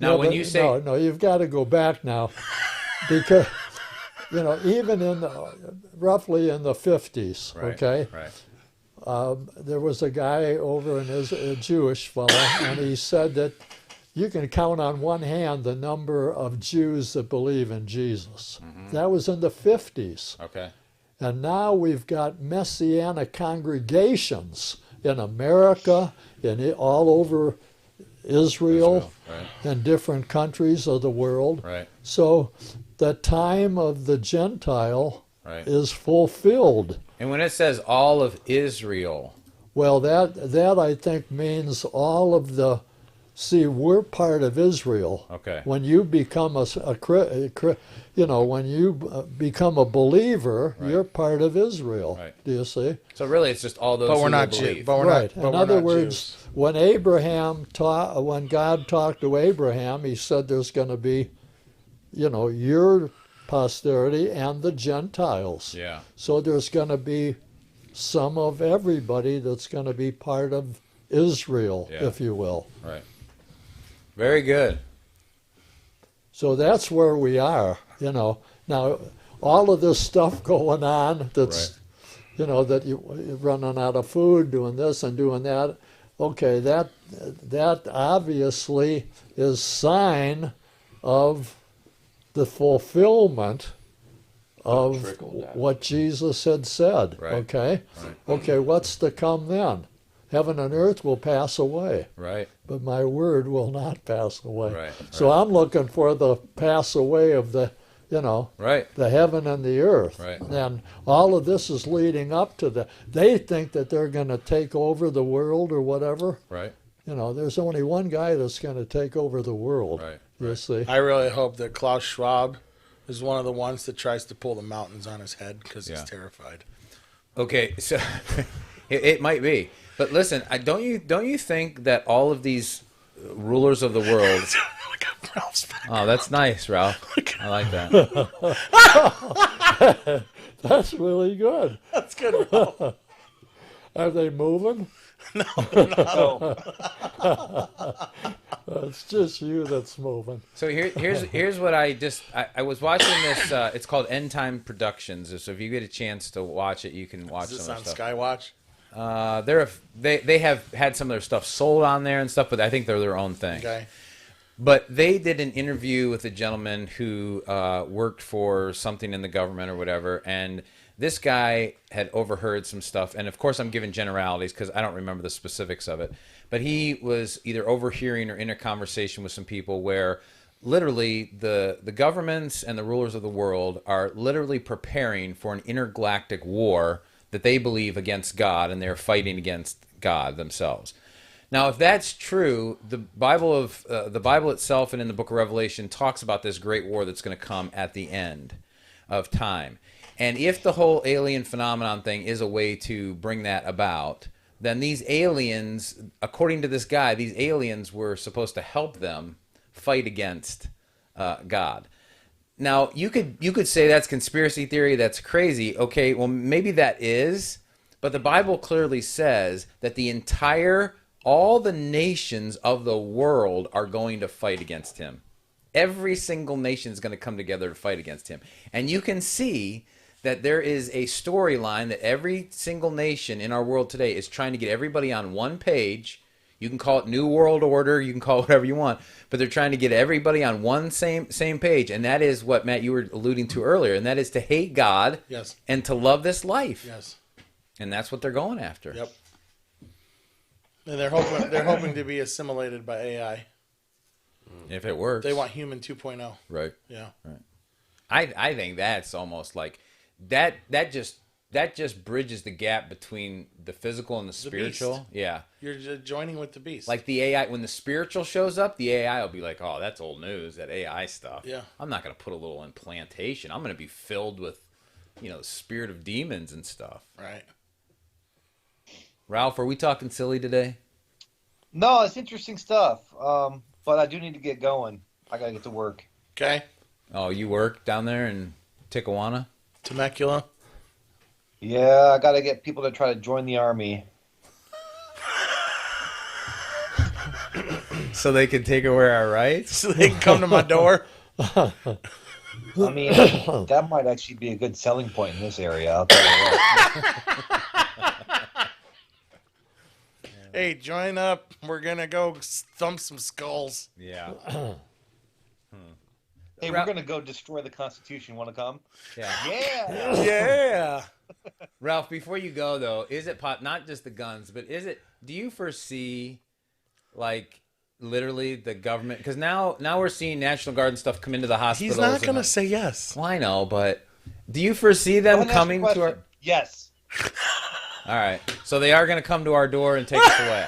Speaker 1: Now, when
Speaker 4: but
Speaker 1: you say
Speaker 4: no, you've got to go back now, because even in roughly in the 50s,
Speaker 1: right,
Speaker 4: okay,
Speaker 1: right,
Speaker 4: there was a guy over in a Jewish fellow, and he said that you can count on one hand the number of Jews that believe in Jesus. That was in the 50s.
Speaker 1: okay,
Speaker 4: And now we've got messianic congregations in America, all over Israel,
Speaker 1: right,
Speaker 4: and different countries of the world.
Speaker 1: right,
Speaker 4: So the time of the Gentile
Speaker 1: right.
Speaker 4: is fulfilled.
Speaker 1: And when it says all of Israel,
Speaker 4: Well, that I think means all of the See, we're part of Israel.
Speaker 1: Okay.
Speaker 4: When you become when you become a believer,
Speaker 1: Right.
Speaker 4: you're part of Israel.
Speaker 1: Right.
Speaker 4: Do you see?
Speaker 1: So really, it's just all those
Speaker 2: But
Speaker 1: who
Speaker 2: we're not
Speaker 1: will
Speaker 2: Jew.
Speaker 1: believe.
Speaker 2: But we're
Speaker 4: Right.
Speaker 2: not. But
Speaker 4: In
Speaker 2: we're
Speaker 4: other
Speaker 2: not
Speaker 4: words,
Speaker 2: Jews.
Speaker 4: when God talked to Abraham, he said there's going to be, your posterity and the Gentiles.
Speaker 1: Yeah.
Speaker 4: So there's going to be some of everybody that's going to be part of Israel,
Speaker 1: Yeah.
Speaker 4: if you will.
Speaker 1: Right. Very good.
Speaker 4: So that's where we are, Now, all of this stuff going on that's, that you're running out of food, doing this and doing that. Okay, that obviously is sign of the fulfillment of
Speaker 3: Trickle down.
Speaker 4: what Jesus had said.
Speaker 1: Right.
Speaker 4: Okay?
Speaker 1: Right.
Speaker 4: Okay, what's to come then? Heaven and earth will pass away,
Speaker 1: Right.
Speaker 4: but my word will not pass away.
Speaker 1: Right.
Speaker 4: So I'm looking for the pass away of the,
Speaker 1: Right.
Speaker 4: the heaven and the earth.
Speaker 1: Right.
Speaker 4: And all of this is leading up to that. They think that they're going to take over the world or whatever.
Speaker 1: Right.
Speaker 4: There's only one guy that's going to take over the world.
Speaker 1: Right.
Speaker 4: You see?
Speaker 2: I really hope that Klaus Schwab is one of the ones that tries to pull the mountains on his head because
Speaker 1: Yeah.
Speaker 2: he's terrified.
Speaker 1: Okay. So it might be, but listen, don't you think that all of these rulers of the world?
Speaker 2: Look at Ralph's back.
Speaker 1: Oh, that's nice, Ralph. I like that.
Speaker 4: That's really good.
Speaker 2: That's good, Ralph.
Speaker 4: Are they moving?
Speaker 5: So,
Speaker 4: It's just you that's moving.
Speaker 1: So here's what I was watching this. It's called End Time Productions. So if you get a chance to watch it, you can watch
Speaker 2: Is this
Speaker 1: some
Speaker 2: on
Speaker 1: of the stuff.
Speaker 2: Skywatch?
Speaker 1: They have had some of their stuff sold on there and stuff, but I think they're their own thing.
Speaker 2: Okay.
Speaker 1: But they did an interview with a gentleman who worked for something in the government or whatever, and this guy had overheard some stuff. And of course, I'm giving generalities because I don't remember the specifics of it. But he was either overhearing or in a conversation with some people where literally the governments and the rulers of the world are literally preparing for an intergalactic war that they believe against God, and they're fighting against God themselves. Now, if that's true, the Bible itself and in the book of Revelation talks about this great war that's going to come at the end of time. And if the whole alien phenomenon thing is a way to bring that about, then these aliens, according to this guy, these aliens were supposed to help them fight against God. Now, you could say that's conspiracy theory, that's crazy. Okay, well, maybe that is, but the Bible clearly says that all the nations of the world are going to fight against him. Every single nation is going to come together to fight against him. And you can see that there is a storyline that every single nation in our world today is trying to get everybody on one page. You can call it New World Order, you can call it whatever you want, but they're trying to get everybody on one same page. And that is what, Matt, you were alluding to earlier, and that is to hate God
Speaker 2: Yes.
Speaker 1: and to love this life.
Speaker 2: Yes.
Speaker 1: And that's what they're going after.
Speaker 2: Yep. And they're hoping to be assimilated by AI.
Speaker 1: If it works.
Speaker 2: They want human 2.0.
Speaker 1: Right.
Speaker 2: Yeah.
Speaker 1: I think that's almost like that just bridges the gap between the physical and the spiritual.
Speaker 2: beast.
Speaker 1: Yeah.
Speaker 2: You're just joining with the beast.
Speaker 1: Like the AI, when the spiritual shows up, the AI will be like, oh, that's old news, that AI stuff.
Speaker 2: Yeah.
Speaker 1: I'm not going to put a little implantation. I'm going to be filled with, the spirit of demons and stuff.
Speaker 2: right.
Speaker 1: Ralph, are we talking silly today?
Speaker 5: no, it's interesting stuff. But I do need to get going. I gotta get to work.
Speaker 2: Okay.
Speaker 1: Oh, you work down there in Tijuana?
Speaker 2: Temecula.
Speaker 5: Yeah, I gotta get people to try to join the army.
Speaker 1: So they can take away our rights?
Speaker 2: So they can come to my door.
Speaker 5: I mean, that might actually be a good selling point in this area. I'll tell you what.
Speaker 2: Hey, join up. We're gonna go thump some skulls.
Speaker 1: Yeah.
Speaker 5: Hey, we're gonna go destroy the Constitution. Want to come?
Speaker 1: Yeah.
Speaker 5: Yeah.
Speaker 2: Yeah.
Speaker 1: Ralph, before you go though, is it not just the guns, but do you foresee like literally the government, because now we're seeing National Guard and stuff come into the hospitals.
Speaker 2: He's not gonna say yes.
Speaker 1: Well, I know, but do you foresee them coming to our?
Speaker 5: Yes.
Speaker 1: All right, so they are going to come to our door and take us away.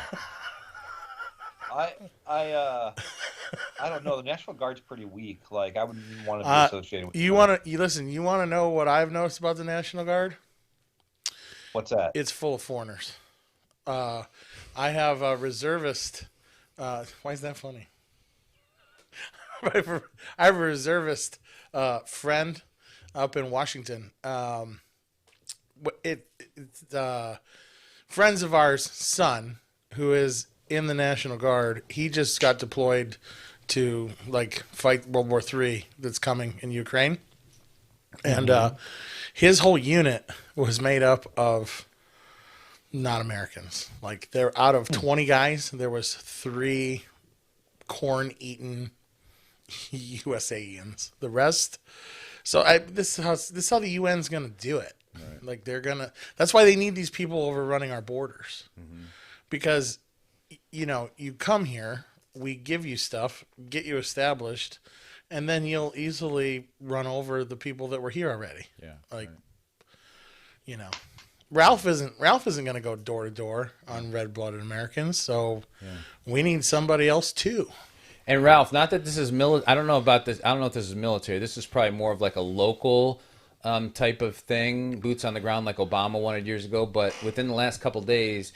Speaker 5: I don't know. The National Guard's pretty weak. Like I wouldn't want to be associated with.
Speaker 2: You want to you listen? You want to know what I've noticed about the National Guard?
Speaker 5: What's that?
Speaker 2: It's full of foreigners. I have a reservist. Why is that funny? I have a reservist friend up in Washington. It's friends of ours' son who is in the National Guard. He just got deployed to like fight World War III that's coming in Ukraine, and his whole unit was made up of not Americans. Like they're out of 20 guys, there was 3 corn-eating USAians. The rest. So this is how the UN's gonna do it. Right. Like they're gonna. That's why they need these people overrunning our borders, because you come here, we give you stuff, get you established, and then you'll easily run over the people that were here already.
Speaker 1: Yeah.
Speaker 2: Like, Ralph isn't going to go door to door on red-blooded Americans, so we need somebody else too.
Speaker 1: And Ralph, not that this is I don't know about this. I don't know if this is military. This is probably more of like a local type of thing, boots on the ground, like Obama wanted years ago. But within the last couple of days,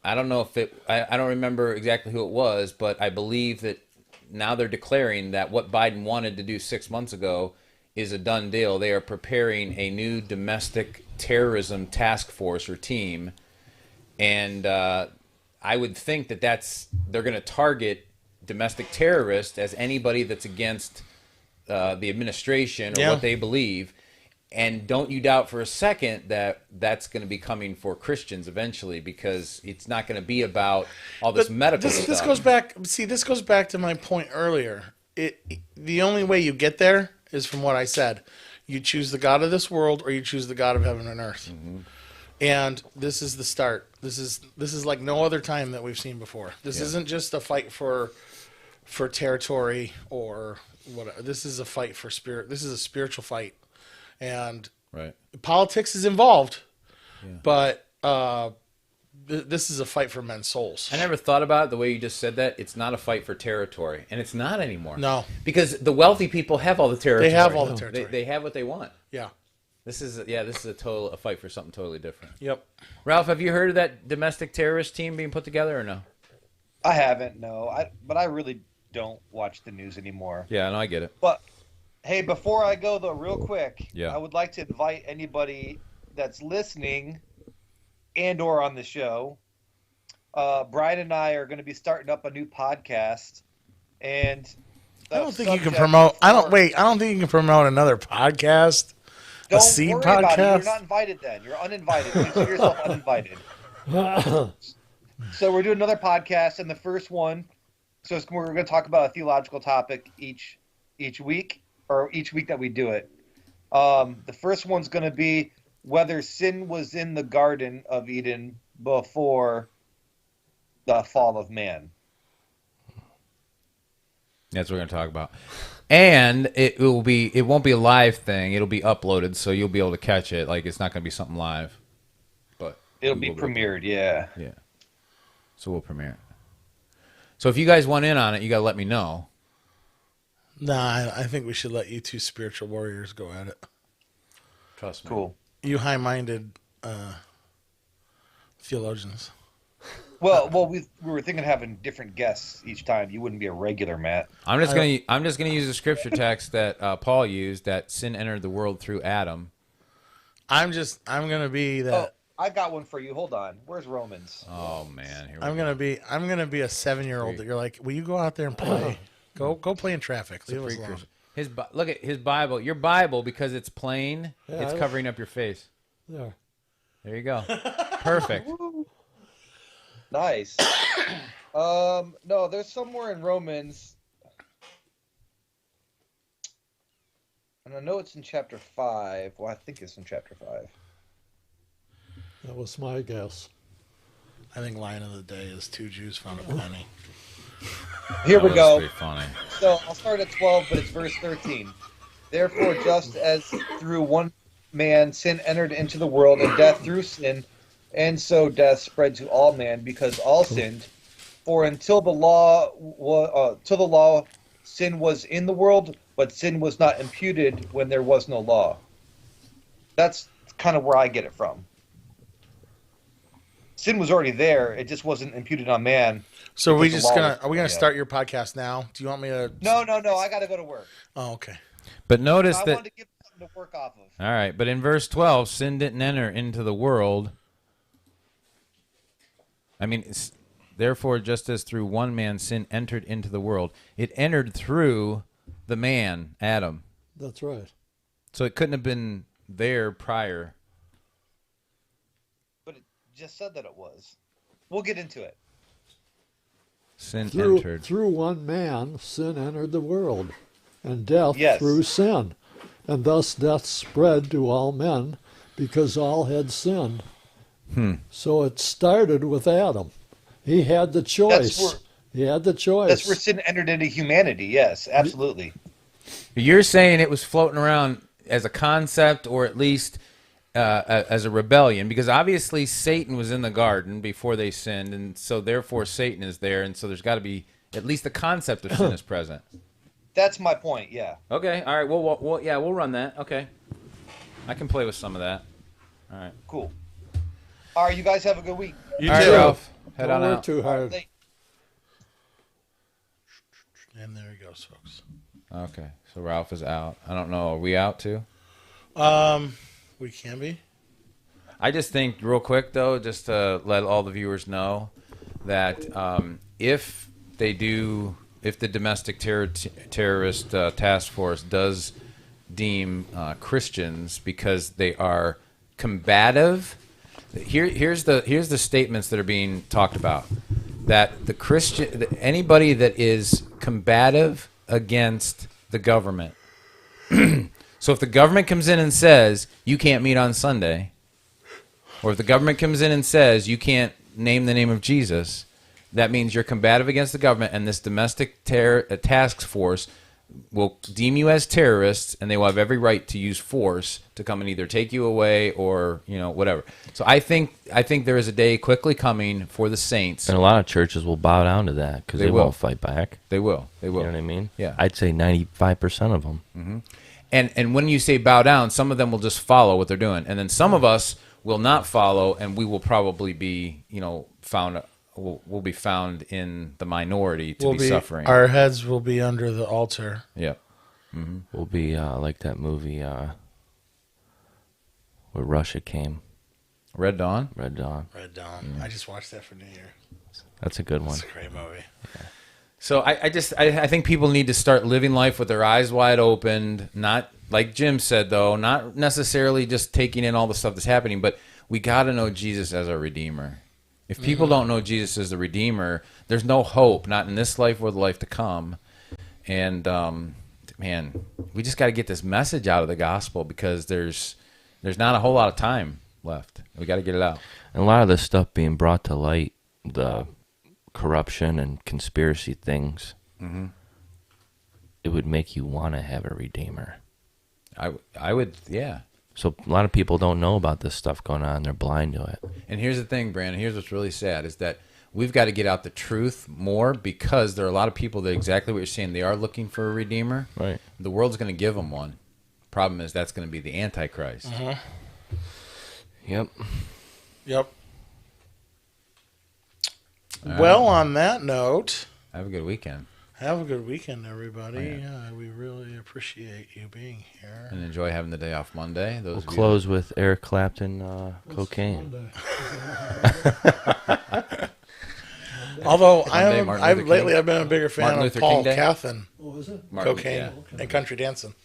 Speaker 1: I don't know if I don't remember exactly who it was, but I believe that now they're declaring that what Biden wanted to do 6 months ago is a done deal. They are preparing a new domestic terrorism task force or team, and I would think that they're going to target domestic terrorists as anybody that's against the administration or what they believe. And don't you doubt for a second that that's going to be coming for Christians eventually, because it's not going to be about all this medical stuff.
Speaker 2: This goes back. See, this goes back to my point earlier. The only way you get there is from what I said. You choose the God of this world, or you choose the God of heaven and earth. Mm-hmm. And this is the start. This is like no other time that we've seen before. This isn't just a fight for territory or whatever. This is a fight for spirit. This is a spiritual fight. And politics is involved, but this is a fight for men's souls.
Speaker 1: I never thought about it the way you just said that. It's not a fight for territory, and it's not anymore.
Speaker 2: No,
Speaker 1: because the wealthy people have all the territory.
Speaker 2: They have all the territory.
Speaker 1: They have what they want.
Speaker 2: Yeah.
Speaker 1: This is a fight for something totally different.
Speaker 2: Yep.
Speaker 1: Ralph, have you heard of that domestic terrorist team being put together or no?
Speaker 5: I haven't, no. But I really don't watch the news anymore.
Speaker 1: Yeah, no, I get it.
Speaker 5: But hey, before I go though, real quick,
Speaker 1: I
Speaker 5: would like to invite anybody that's listening and or on the show. Brian and I are going to be starting up a new podcast, and
Speaker 2: I don't think you can promote. I don't think you can promote another podcast.
Speaker 5: Don't
Speaker 2: a seed
Speaker 5: worry
Speaker 2: podcast.
Speaker 5: About it. You're not invited. Then you're uninvited. Consider yourself uninvited. So we're doing another podcast, and the first one. So we're going to talk about a theological topic each week, or each week that we do it. The first one's going to be whether sin was in the Garden of Eden before the fall of man.
Speaker 1: That's what we're going to talk about. And it won't be a live thing. It'll be uploaded, so you'll be able to catch it. Like, it's not going to be something live. But
Speaker 5: it'll be premiered, yeah.
Speaker 1: Yeah. So we'll premiere it. So if you guys want in on it, you got to let me know.
Speaker 2: Nah, I think we should let you two spiritual warriors go at it.
Speaker 1: Trust me.
Speaker 5: Cool.
Speaker 2: You high-minded theologians.
Speaker 5: Well, we were thinking of having different guests each time. You wouldn't be a regular, Matt.
Speaker 1: I'm just gonna use the scripture text that Paul used, that sin entered the world through Adam.
Speaker 2: I'm gonna be that.
Speaker 5: Oh, I got one for you. Hold on. Where's Romans?
Speaker 1: Oh man,
Speaker 2: I'm gonna be a 7-year-old that you're like, will you go out there and play? Go play in traffic. Leave us alone.
Speaker 1: Look at his Bible. Your Bible, because it's plain, it's covering up your face.
Speaker 4: There.
Speaker 1: There you go. Perfect.
Speaker 5: Nice. No, there's somewhere in Romans, and I know it's in chapter 5. Well, I think it's in chapter 5.
Speaker 4: That was my guess.
Speaker 2: I think line of the day is 2 Jews found a penny.
Speaker 5: Here we go.
Speaker 1: Pretty funny.
Speaker 5: So I'll start at 12, but it's verse 13. Therefore, just as through one man sin entered into the world, and death through sin, and so death spread to all men because all sinned. For until the law, sin was in the world, but sin was not imputed when there was no law. That's kind of where I get it from. Sin was already there; it just wasn't imputed on man.
Speaker 2: So
Speaker 5: because the law was-
Speaker 2: are we gonna
Speaker 5: yeah.
Speaker 2: start your podcast now? Do you want me to?
Speaker 5: No. I got to go to work.
Speaker 2: Oh, okay.
Speaker 1: But notice
Speaker 5: I
Speaker 1: that.
Speaker 5: wanted to give something to work off of.
Speaker 1: All right, but in verse 12, sin didn't enter into the world. I mean, therefore, just as through one man sin entered into the world, it entered through the man, Adam.
Speaker 4: That's right.
Speaker 1: So it couldn't have been there prior.
Speaker 5: But it just said that it was. We'll get into it.
Speaker 1: Sin
Speaker 4: Through,
Speaker 1: entered.
Speaker 4: through one man, sin entered the world, and death
Speaker 5: Yes.
Speaker 4: through sin. And thus death spread to all men because all had sinned. So it started with Adam. He had the choice. He had the choice.
Speaker 5: That's where sin entered into humanity. Yes, absolutely.
Speaker 1: You're saying it was floating around as a concept, or at least as a rebellion, because obviously Satan was in the garden before they sinned, and so therefore Satan is there, and so there's got to be at least the concept of sin is present.
Speaker 5: That's my point. Yeah.
Speaker 1: Okay, all right, we'll run that. Okay, I can play with some of that. All right,
Speaker 5: Cool. All right, you guys have a good week.
Speaker 2: You
Speaker 1: all right,
Speaker 2: too.
Speaker 1: Ralph, head
Speaker 4: Don't
Speaker 1: on
Speaker 4: work
Speaker 1: out.
Speaker 4: too hard.
Speaker 2: And there he goes, folks.
Speaker 1: Okay, so Ralph is out. I don't know. Are we out too?
Speaker 2: We can be.
Speaker 1: I just think, real quick though, just to let all the viewers know that if the domestic terrorist task force does deem Christians because they are combative, here's the statements that are being talked about. That anybody that is combative against the government. So if the government comes in and says you can't meet on Sunday, or if the government comes in and says you can't name the name of Jesus, that means you're combative against the government, and this domestic task force will deem you as terrorists, and they will have every right to use force to come and either take you away or whatever. So I think there is a day quickly coming for the saints.
Speaker 3: And a lot of churches will bow down to that because
Speaker 1: They
Speaker 3: they
Speaker 1: will.
Speaker 3: won't fight back.
Speaker 1: They will.
Speaker 3: You know what I mean?
Speaker 1: Yeah.
Speaker 3: I'd say 95% of them.
Speaker 1: And when you say bow down, some of them will just follow what they're doing, and then some of us will not follow, and we will probably be found. We'll be found in the minority to be suffering.
Speaker 2: Our heads will be under the altar.
Speaker 1: Yeah.
Speaker 3: We'll be like that movie where Russia came,
Speaker 1: Red Dawn.
Speaker 3: Red Dawn.
Speaker 2: Red Dawn. I just watched that for New Year.
Speaker 3: That's a good one.
Speaker 2: It's a great movie.
Speaker 1: So I think people need to start living life with their eyes wide open, not like Jim said though, not necessarily just taking in all the stuff that's happening, but we got to know Jesus as our Redeemer. If people don't know Jesus as the Redeemer, there's no hope, not in this life or the life to come. And man, we just got to get this message out of the gospel because there's not a whole lot of time left. We got to get it out.
Speaker 3: And a lot of this stuff being brought to light, the corruption and conspiracy things, it would make you want to have a Redeemer.
Speaker 1: I would, yeah.
Speaker 3: So a lot of people don't know about this stuff going on. They're blind to it.
Speaker 1: And here's the thing, Brandon. Here's what's really sad is that we've got to get out the truth more because there are a lot of people that exactly what you're saying. They are looking for a Redeemer.
Speaker 3: Right.
Speaker 1: The world's going to give them one. Problem is that's going to be the Antichrist.
Speaker 3: Yep.
Speaker 2: Yep. Well, on that note,
Speaker 1: Have a good weekend
Speaker 2: have a good weekend, everybody. We really appreciate you being here.
Speaker 1: and enjoy having the day off Monday. Those
Speaker 3: We'll
Speaker 1: of you-
Speaker 3: close with Eric Clapton, cocaine.
Speaker 2: Although
Speaker 1: Monday, Martin Luther
Speaker 2: lately
Speaker 1: King.
Speaker 2: I've been a bigger fan
Speaker 1: Martin
Speaker 2: of
Speaker 1: Luther
Speaker 2: Paul
Speaker 1: King Day?
Speaker 2: Cathan,
Speaker 4: Oh, is it?
Speaker 1: Martin,
Speaker 2: cocaine,
Speaker 1: yeah.
Speaker 2: and country dancing.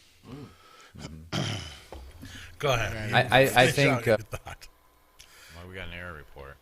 Speaker 6: Go ahead.
Speaker 1: I
Speaker 6: Finish
Speaker 1: think
Speaker 6: out your thought.
Speaker 7: Well, we got an error report.